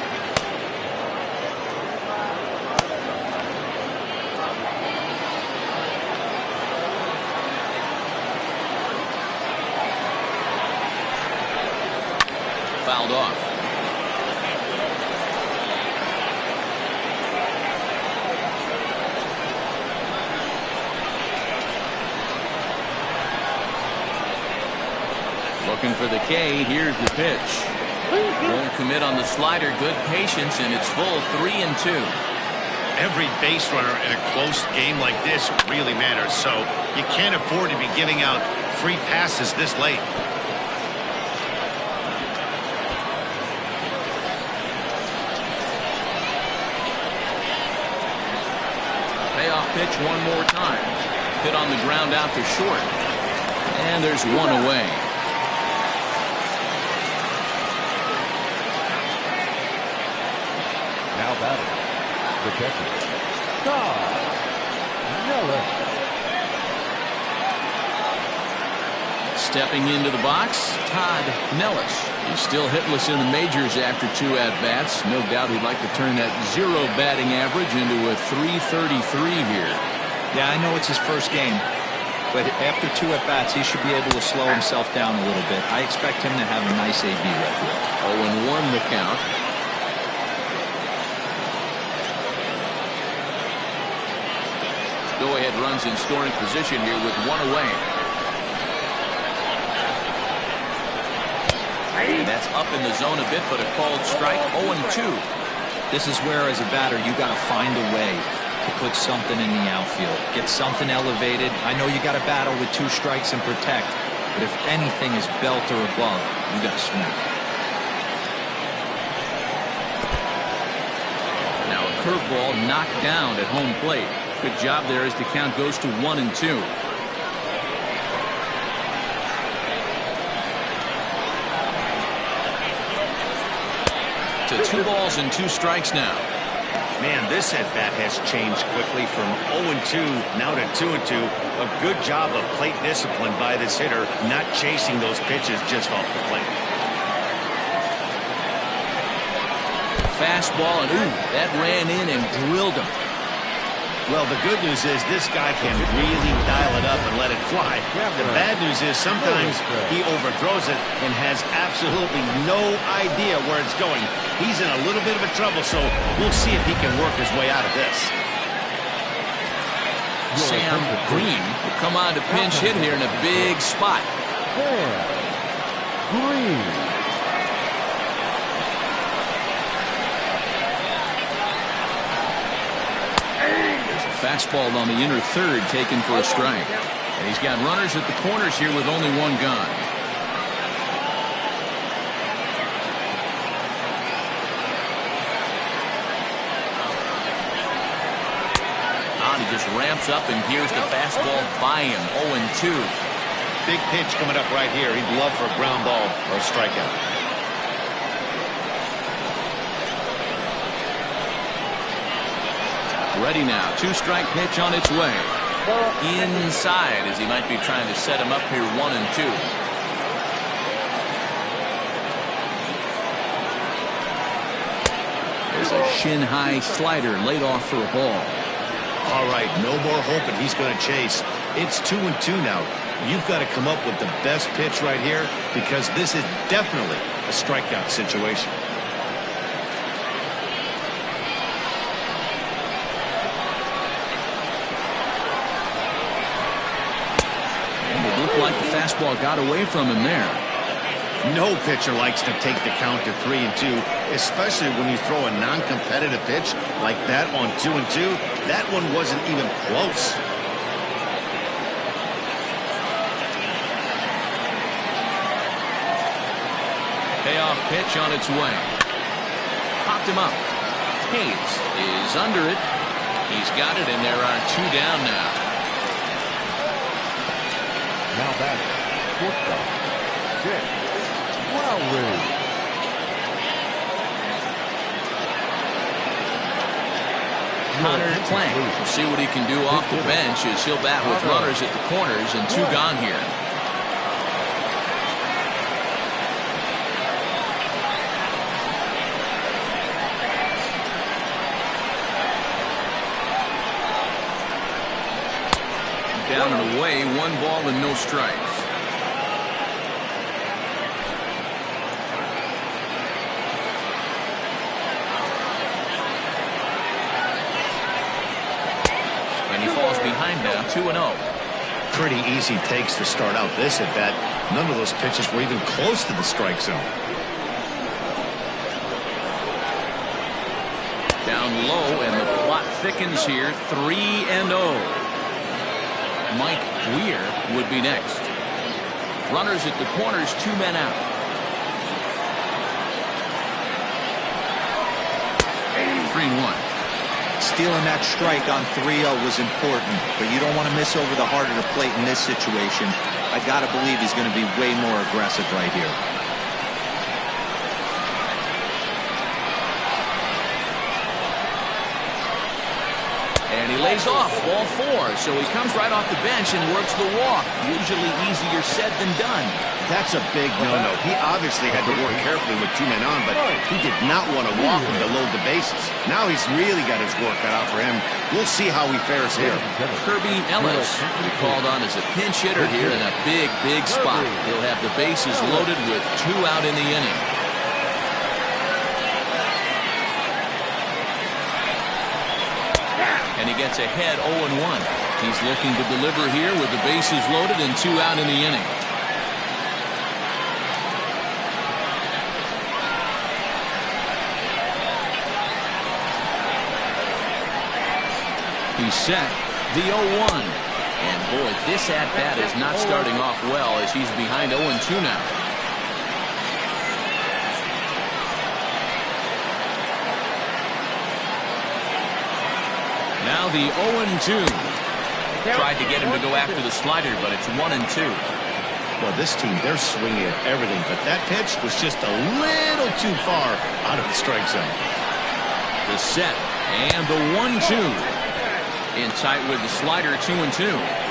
Fouled off. Looking for the K. Here's the pitch. Won't commit on the slider. Good patience, and it's full 3-2. Every base runner in a close game like this really matters, so you can't afford to be giving out free passes this late. Payoff pitch one more time. Hit on the ground out to short. And there's one away. Now batting, the catcher, Todd Nellis. Stepping into the box, Todd Nellis. He's still hitless in the majors after 2 at-bats. No doubt he'd like to turn that 0 batting average into a .333 here. Yeah, I know it's his first game, but after 2 at-bats, he should be able to slow himself down a little bit. I expect him to have a nice AB record. 0-1 the count. Go-ahead runs in scoring position here with 1 away. And that's up in the zone a bit, but a called strike. 0-2. This is where, as a batter, you got to find a way to put something in the outfield. Get something elevated. I know you got to battle with 2 strikes and protect, but if anything is belt or above, you got to swing. Now a curveball knocked down at home plate. Good job there as the count goes to 1-2. To 2 balls and 2 strikes now. Man, this at-bat has changed quickly from 0-2 now to 2-2. A good job of plate discipline by this hitter, not chasing those pitches just off the plate. Fastball, and ooh, that ran in and drilled him. Well, the good news is this guy can really dial it up and let it fly. The bad news is sometimes he overthrows it and has absolutely no idea where it's going. He's in a little bit of a trouble, so we'll see if he can work his way out of this. Sam Green will come on to pinch hit here in a big spot. Sam Green. Fastball on the inner third taken for a strike. And he's got runners at the corners here with only 1 gone. He just ramps up, and here's the fastball by him. 0-2. Big pitch coming up right here. He'd love for a ground ball or a strikeout. Ready now. 2-strike pitch on its way. Inside as he might be trying to set him up here. 1-2. There's a shin-high slider laid off for a ball. All right, no more hoping he's going to chase. It's 2-2 now. You've got to come up with the best pitch right here because this is definitely a strikeout situation. Like the fastball got away from him there. No pitcher likes to take the count to 3-2, especially when you throw a non-competitive pitch like that on 2-2. That one wasn't even close. Payoff pitch on its way. Popped him up. Hayes is under it. He's got it, and there are 2 down now. Now back. Shortstop. Jake Lowry. Connor Plank will see what he can do off the bench as he'll bat with runners at the corners and 2 gone here. Down and away, 1 ball and no strikes. And he falls behind now, 2-0. Pretty easy takes to start out this at bat. None of those pitches were even close to the strike zone. Down low, and the plot thickens here, 3-0. Mike Weir would be next. Runners at the corners, 2 men out. And 3-1. Stealing that strike on 3-0 was important, but you don't want to miss over the heart of the plate in this situation. I got to believe he's going to be way more aggressive right here. And he lays off, ball 4, so he comes right off the bench and works the walk. Usually easier said than done. That's a big no-no. He obviously had to work carefully with 2 men on, but he did not want to walk him to load the bases. Now he's really got his work cut out for him. We'll see how he fares here. Kirby Ellis will be called on as a pinch hitter here in a big, big spot. He'll have the bases loaded with 2 out in the inning. And he gets ahead 0-1. He's looking to deliver here with the bases loaded and 2 out in the inning. He's set. The 0-1. And boy, this at-bat is not starting off well as he's behind 0-2 now. Now the 0-2. Tried to get him to go after the slider, but it's 1-2. Well, this team, they're swinging at everything, but that pitch was just a little too far out of the strike zone. The set and the 1-2. In tight with the slider, 2-2.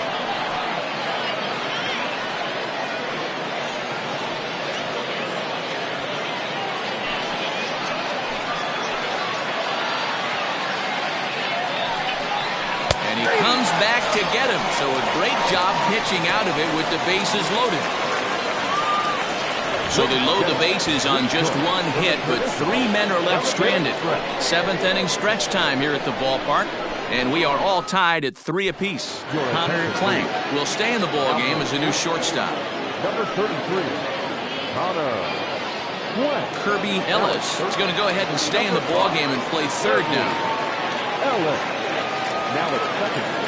Comes back to get him, so a great job pitching out of it with the bases loaded. So they load the bases on just 1 hit, but 3 men are left stranded. 7th inning stretch time here at the ballpark, and we are all tied at 3 apiece. Connor Plank will stay in the ball game as a new shortstop. Number 33, Connor Plank. Kirby Ellis is going to go ahead and stay in the ball game and play 3rd now. Ellis. Now it's 2nd.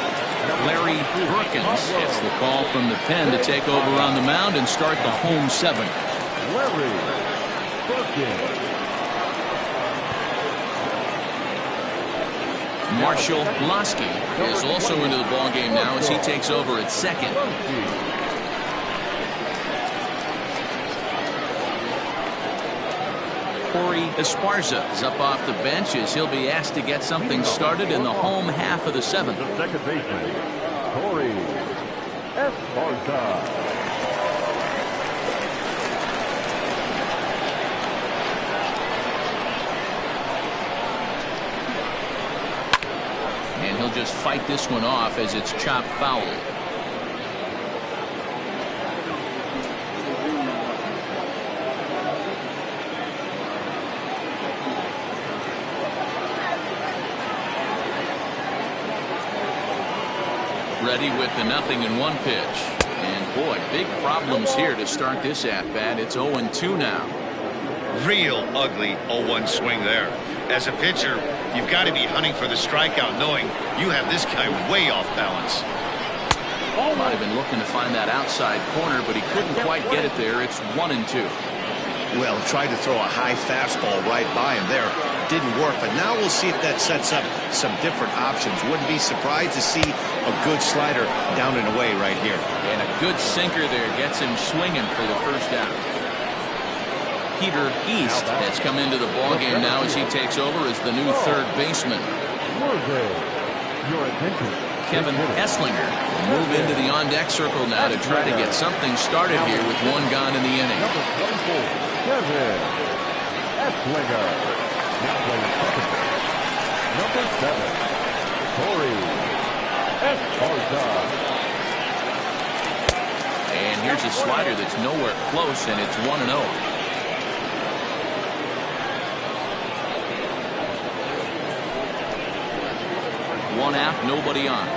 Larry Brookins gets the call from the pen to take over on the mound and start the home 7th. Larry Brookins. Marshall Lasky is also into the ball game now as he takes over at 2nd. Corey Esparza is up off the bench as he'll be asked to get something started in the home half of the 7th. The second baseman, Corey Esparza. And he'll just fight this one off as it's chopped foul. Ready with the 0-1 pitch. And boy, big problems here to start this at-bat. It's 0-2 now. Real ugly 0-1 swing there. As a pitcher, you've got to be hunting for the strikeout, knowing you have this guy way off balance. Might have been looking to find that outside corner, but he couldn't quite get it there. It's 1-2. Well, tried to throw a high fastball right by him there. didn't work, but now we'll see if that sets up some different options. Wouldn't be surprised to see a good slider down and away right here. And a good sinker there gets him swinging for the first out. Peter East has come into the ballgame now as he takes over as the new third baseman. Your attention. Kevin Esslinger will move into the on-deck circle now to try to get something started here with one gone in the inning. Number 24, Kevin Esslinger. Now playing second. Number 7, Corey Esparza. And here's a slider that's nowhere close, and it's 1-0. One out, nobody on.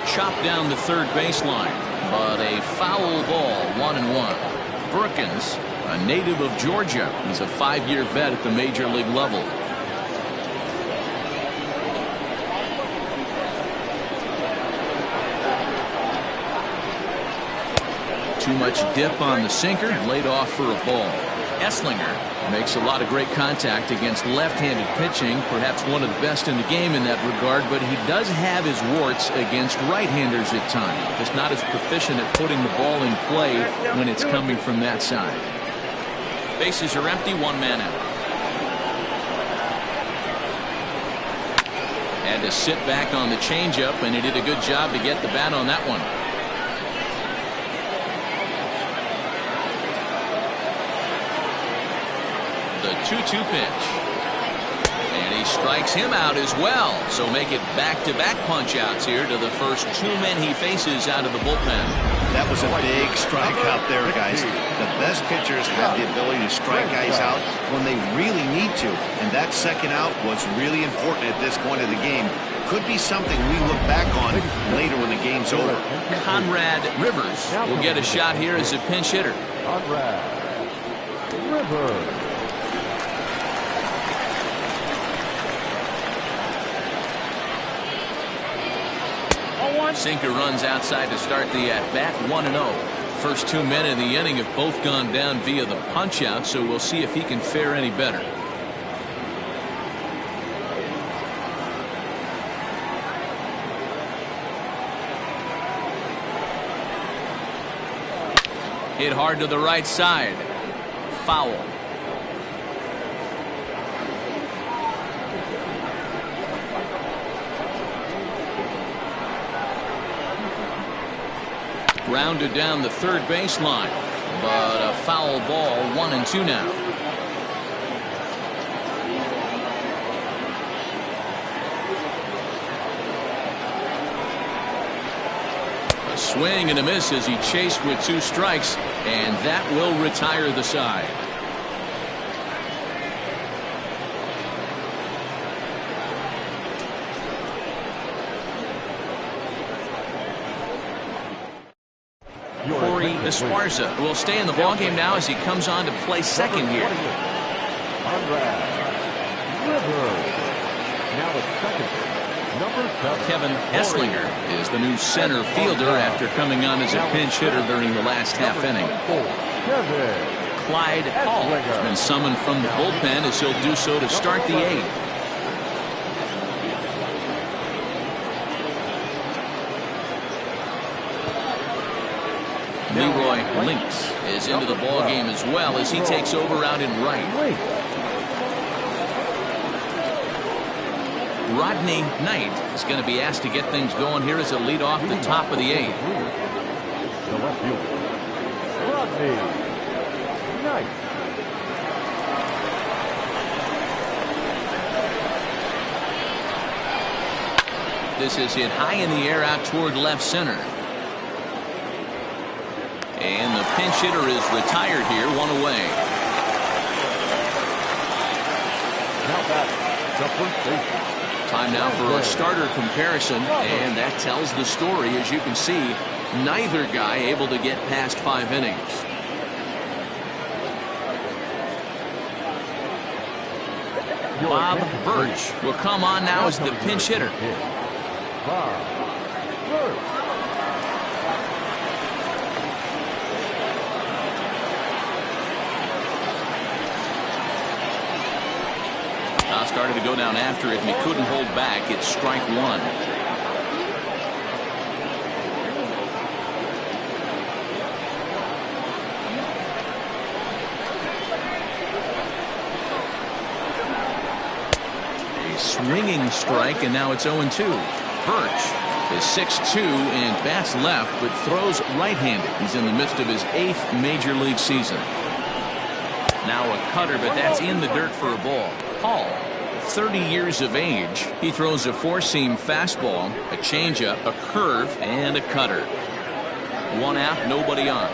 Chopped down the third baseline, but a foul ball, 1-1. Brookins, a native of Georgia. He's a 5-year vet at the major league level. Too much dip on the sinker, laid off for a ball. Esslinger makes a lot of great contact against left-handed pitching, perhaps one of the best in the game in that regard, but he does have his warts against right-handers at times. Just not as proficient at putting the ball in play when it's coming from that side. Bases are empty, one man out. Had to sit back on the changeup, and he did a good job to get the bat on that one. The 2-2 pitch. And he strikes him out as well. So make it back-to-back punch-outs here to the first 2 men he faces out of the bullpen. That was a big strikeout there, guys. The best pitchers have the ability to strike guys out when they really need to. And that second out was really important at this point of the game. Could be something we look back on later when the game's over. Conrad Rivers will get a shot here as a pinch hitter. Conrad Rivers. Sinker runs outside to start the at-bat, 1-0. First 2 men in the inning have both gone down via the punch-out, so we'll see if he can fare any better. Hit hard to the right side. Foul. Rounded down the third baseline, but a foul ball, 1-2 now. A swing and a miss as he chased with 2 strikes, and that will retire the side. Esparza will stay in the ballgame now as he comes on to play second here. Kevin Esslinger is the new center fielder after coming on as a pinch hitter during the last half inning. Clyde Hall has been summoned from the bullpen as he'll do so to start the 8th. Leroy Links is into the ball game as well as he takes over out in right. Rodney Knight is going to be asked to get things going here as a lead off the top of the 8th. The left fielder, Rodney Knight. This is hit high in the air out toward left center. And the pinch hitter is retired here, 1 away. Now back the first baseman. Time now for a starter comparison, and that tells the story. As you can see, neither guy able to get past 5 innings. Bob Birch will come on now as the pinch hitter. Bob Birch. started to go down after it, and he couldn't hold back. It's strike one. A swinging strike, and now it's 0-2. Birch is 6'2" and bats left, but throws right-handed. He's in the midst of his 8th major league season. Now a cutter, but that's in the dirt for a ball. Hall, 30 years of age. He throws a four-seam fastball, a changeup, a curve, and a cutter. One out, nobody on.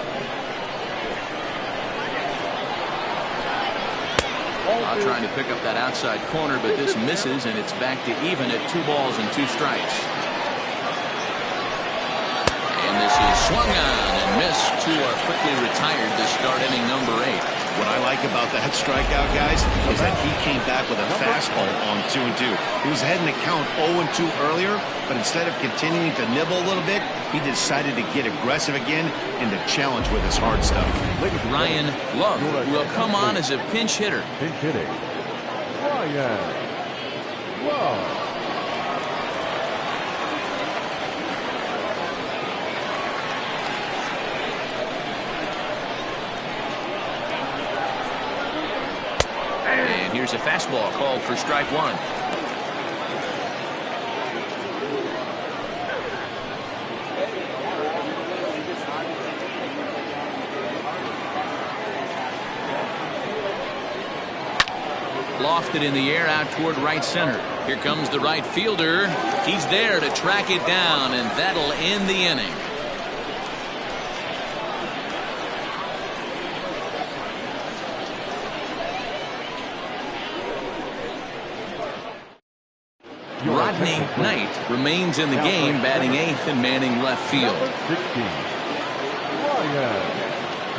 Trying to pick up that outside corner, but this misses, and it's back to even at 2 balls and 2 strikes. And this is swung on and missed. 2 are quickly retired to start inning number 8. What I like about that strikeout, guys, is that he came back with a fastball on 2-2. He was ahead in the count 0-2 earlier, but instead of continuing to nibble a little bit, he decided to get aggressive again and to challenge with his hard stuff. Ryan Love will come on as a pinch hitter. Pinch hitting. Ryan Love. And here's a fastball called for strike one. Lofted in the air out toward right center. Here comes the right fielder. He's there to track it down, and that'll end the inning. Rodney Knight remains in the game, batting 8th and manning left field.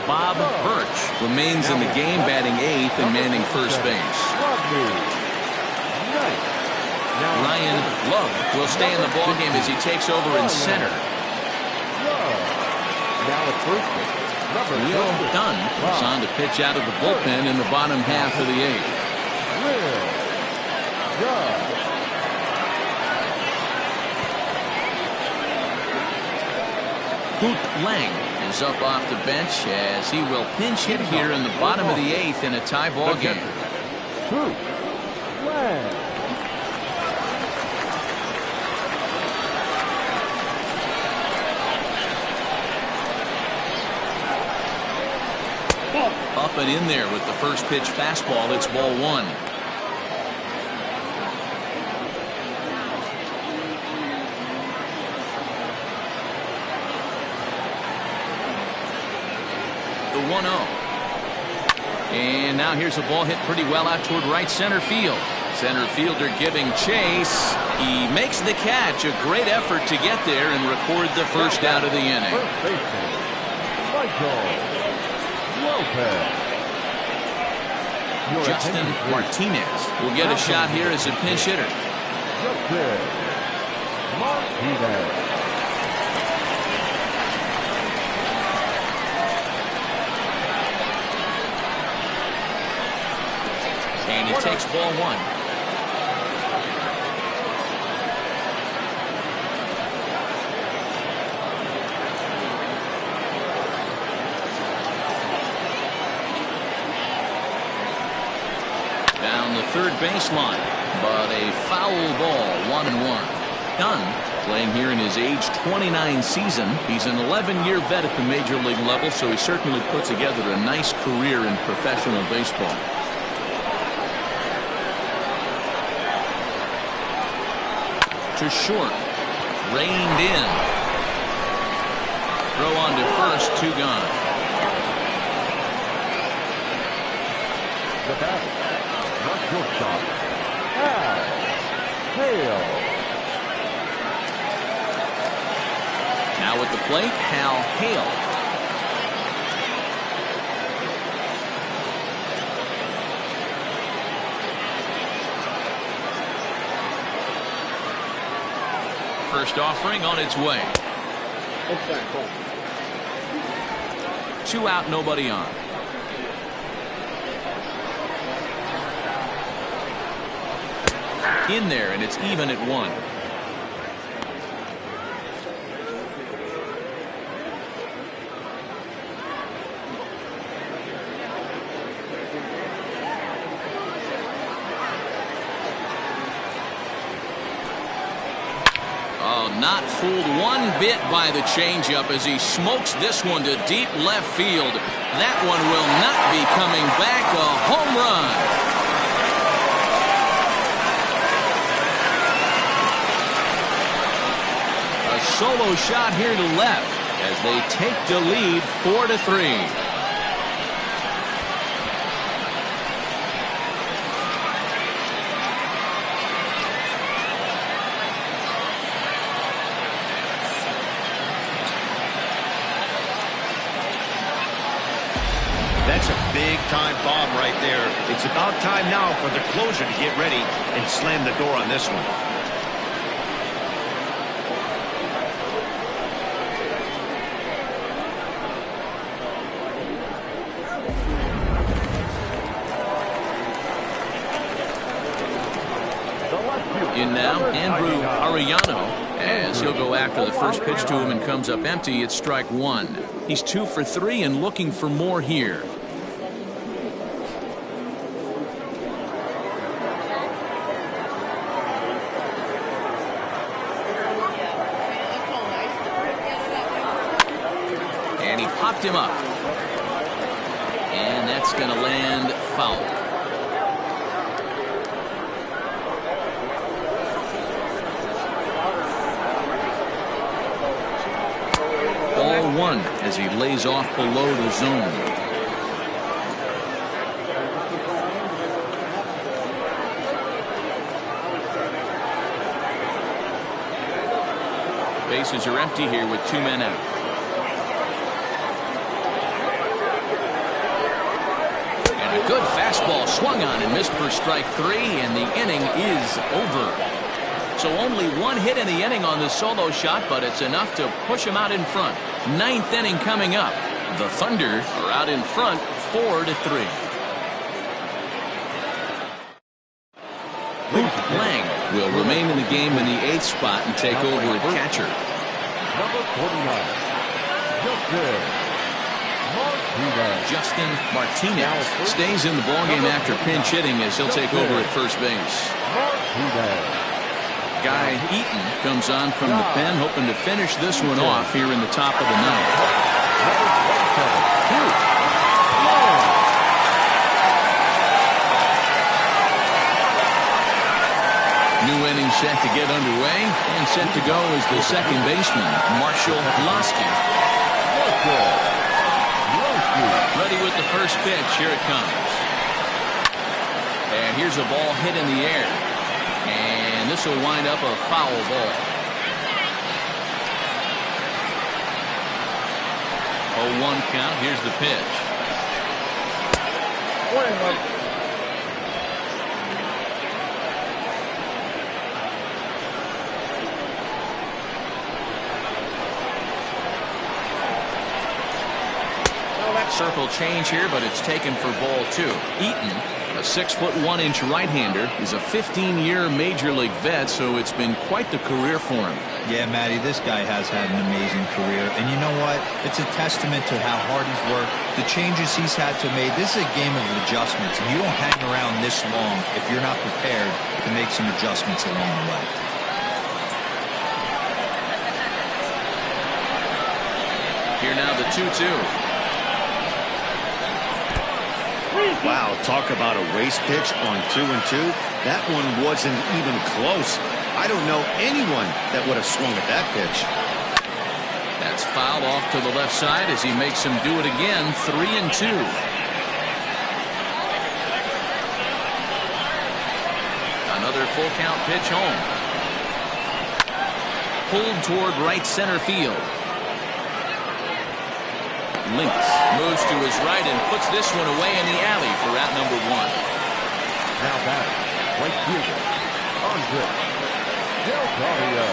Bob Birch remains in the game, batting 8th and manning first base. Ryan Love will stay in the ballgame as he takes over in center. Will Dunn is on to pitch out of the bullpen in the bottom half of the 8th. Hoot Lang is up off the bench as he will pinch hit here in the bottom of the 8th in a tie ball game. Hoot Lang. Up and in there with the first pitch fastball. It's ball 1. The 1-0. And now here's a ball hit pretty well out toward right center field. Center fielder giving chase. He makes the catch. A great effort to get there and record the first out of the inning. First baseman, Michael Lopez. Justin Martinez will get a shot here as a pinch hitter. Justin Martinez. And he takes ball 1. Down the third baseline, but a foul ball, 1-1. Dunn playing here in his age 29 season. He's an 11-year vet at the major league level, so he certainly put together a nice career in professional baseball. To short, reined in. Throw on to first, 2 gone. The batter, not shortstop, Hale. Now at the plate, Hal Hale. First offering on its way. 2 out, nobody on. in there, and it's even at 1. Not fooled one bit by the changeup as he smokes this one to deep left field. That one will not be coming back. A home run. A solo shot here to left as they take the lead 4-3. That's a big-time bomb right there. It's about time now for the closer to get ready and slam the door on this one. In now, Andrew Arellano, as he'll go after the first pitch to him and comes up empty. It's strike 1. He's 2 for 3 and looking for more here. And he popped him up. And that's going to land foul. Ball 1 as he lays off below the zone. Bases are empty here with 2 men out. And a good fastball swung on and missed for strike 3, and the inning is over. So only 1 hit in the inning on the solo shot, but it's enough to push him out in front. 9th inning coming up. The Thunder are out in front 4-3. Luke Lang will remain in the game in the 8th spot and take over at catcher. Number 49, Justin Martinez stays in the ballgame after pinch hitting as he'll take over at first base. Guy Eaton comes on from the pen, hoping to finish this one off here in the top of the 9th. New inning set to get underway, and set to go is the second baseman, Marshall Lasky. Ready with the first pitch. Here it comes. And here's a ball hit in the air. And this will wind up a foul ball. 0-1 count. Here's the pitch. Circle change here, but it's taken for ball 2. Eaton, a 6'1" right-hander, is a 15-year major league vet, so it's been quite the career for him. Yeah, Matty, this guy has had an amazing career, and you know what? It's a testament to how hard he's worked, the changes he's had to make. This is a game of adjustments, and you don't hang around this long if you're not prepared to make some adjustments along the way. Here now the 2-2. Wow, talk about a race pitch on 2-2. That one wasn't even close. I don't know anyone that would have swung at that pitch. That's foul off to the left side as he makes him do it again. 3-2. Another full count pitch home. Pulled toward right center field. Links moves to his right and puts this one away in the alley for out number 1. Now batting, right fielder, Andre Delgado.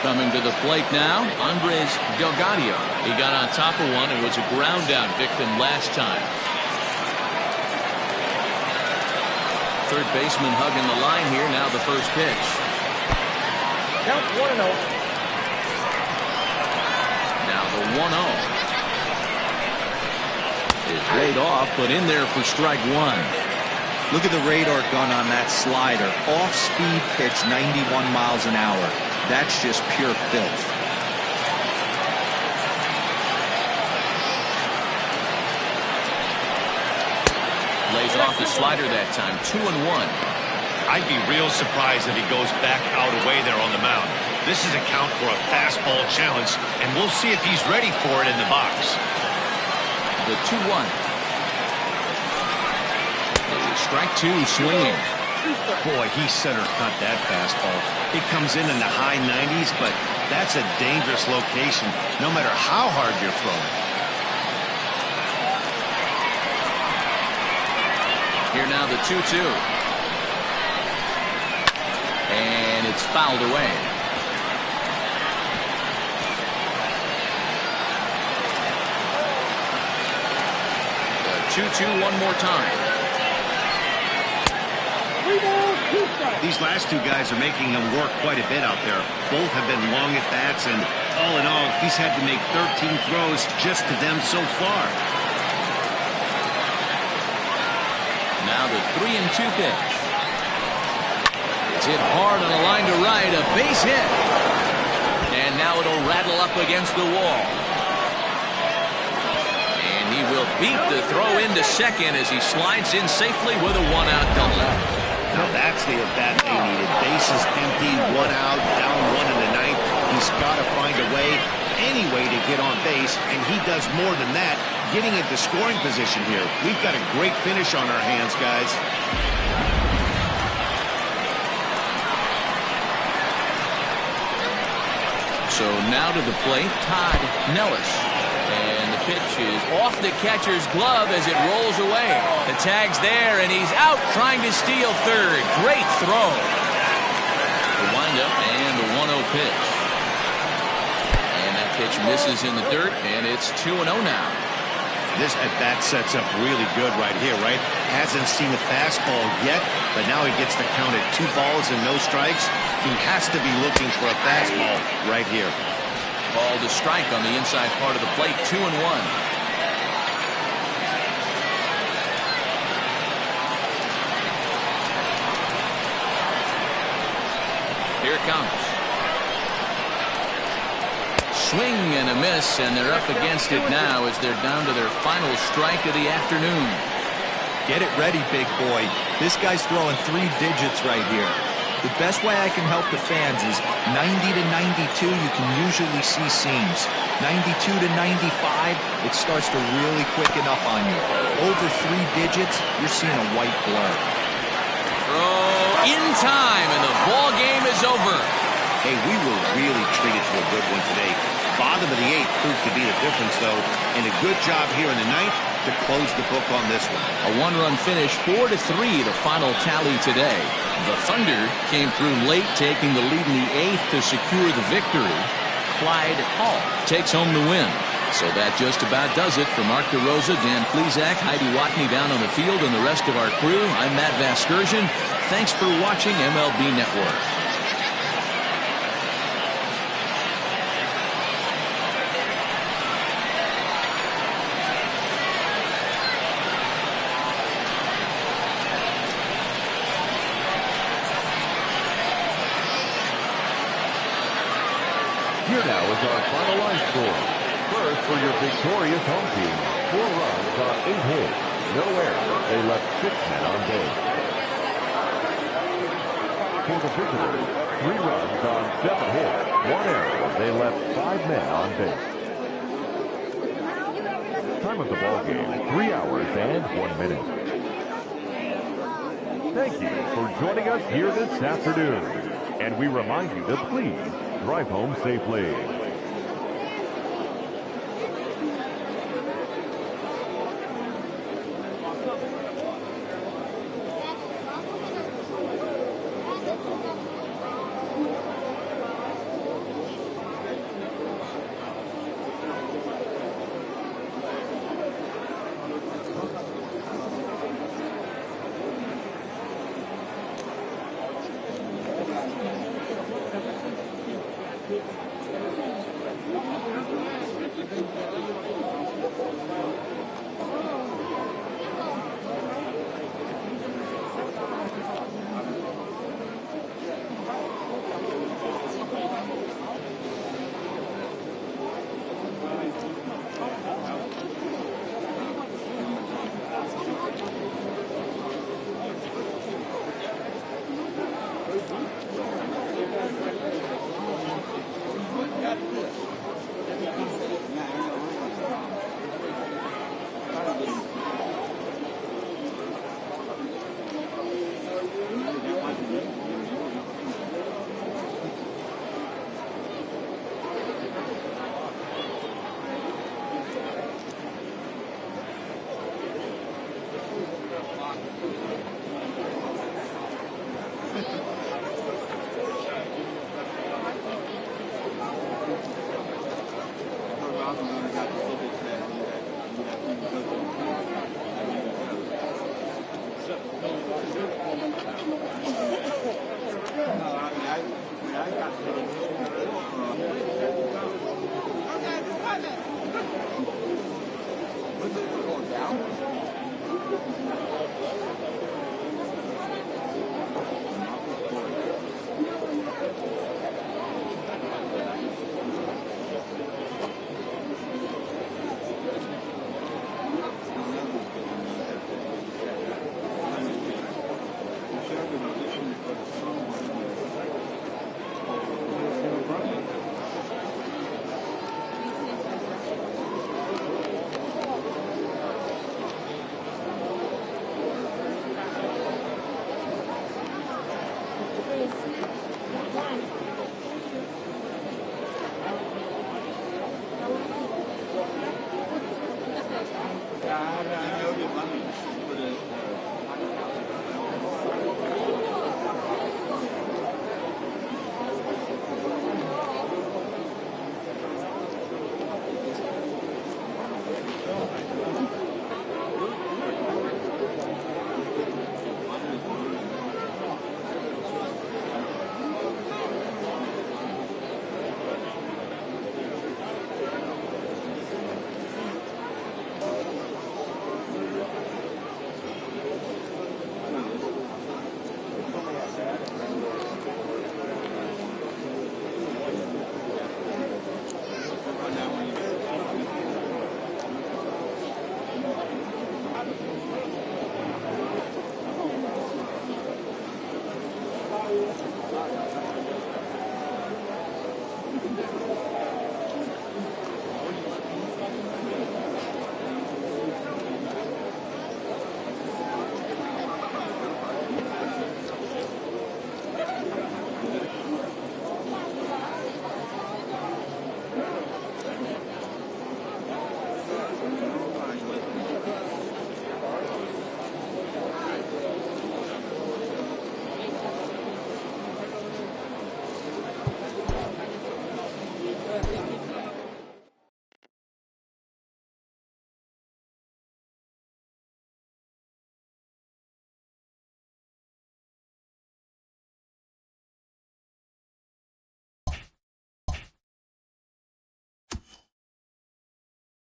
Coming to the plate now, Andres Delgado. He got on top of one and was a ground out victim last time. third baseman hugging the line here. Now the first pitch. Count 1-0. Now the 1-0 is laid off, but in there for strike one. Look at the radar gun on that slider. Off-speed pitch, 91 miles an hour. That's just pure filth. Lays off the slider that time. 2-1. I'd be real surprised if he goes back out away there on the mound. This is a count for a fastball challenge, and we'll see if he's ready for it in the box. The 2-1. Strike two, swinging. Boy, he center cut that fastball. It comes in the high 90s, but that's a dangerous location, no matter how hard you're throwing. Here now the 2-2. And it's fouled away. The 2-2 one more time. These last two guys are making him work quite a bit out there. Both have been long at bats, and all in all, he's had to make 13 throws just to them so far. Now the 3-2 pitch. It's hit hard on a line to right, a base hit. And now it'll rattle up against the wall. And he will beat the throw into second as he slides in safely with a one-out double. Now that's the at-bat they needed. Bases empty, one out, down one in the ninth. He's got to find a way, any way to get on base, and he does more than that, getting into scoring position here. We've got a great finish on our hands, guys. So now to the plate, Todd Nellis. And the pitch is off the catcher's glove as it rolls away. The tag's there, and he's out trying to steal third. Great throw. The windup and the 1-0 pitch. And that pitch misses in the dirt, and it's 2-0 now. This at-bat sets up really good right here, right? Hasn't seen the fastball yet, but now he gets the count at 2 balls and no strikes. He has to be looking for a fastball right here. Ball to strike on the inside part of the plate, 2-1. Here it comes. Swing and a miss, and they're up against it now as they're down to their final strike of the afternoon. Get it ready, big boy. This guy's throwing 3 digits right here. The best way I can help the fans is 90 to 92, you can usually see seams. 92 to 95, it starts to really quicken up on you. Over 3 digits, you're seeing a white blur. Throw in time, and the ball game is over. Hey, we were really treated to a good one today. Bottom of the 8th proved to be the difference, though, and a good job here in the 9th to close the book on this one. A 1-run finish, 4-3, the final tally today. The Thunder came through late, taking the lead in the 8th to secure the victory. Clyde Hall takes home the win. So that just about does it. For Mark DeRosa, Dan Plesac, Heidi Watney down on the field, and the rest of our crew, I'm Matt Vasgersian. Thanks for watching MLB Network. Here now is our final line score. First, for your victorious home team, 4 runs on 8 hits. No errors. They left 6 men on base. For the visitors, 3 runs on 7 hits. 1 error. They left 5 men on base. Time of the ball game, 3 hours and 1 minute. Thank you for joining us here this afternoon. And we remind you to please drive home safely.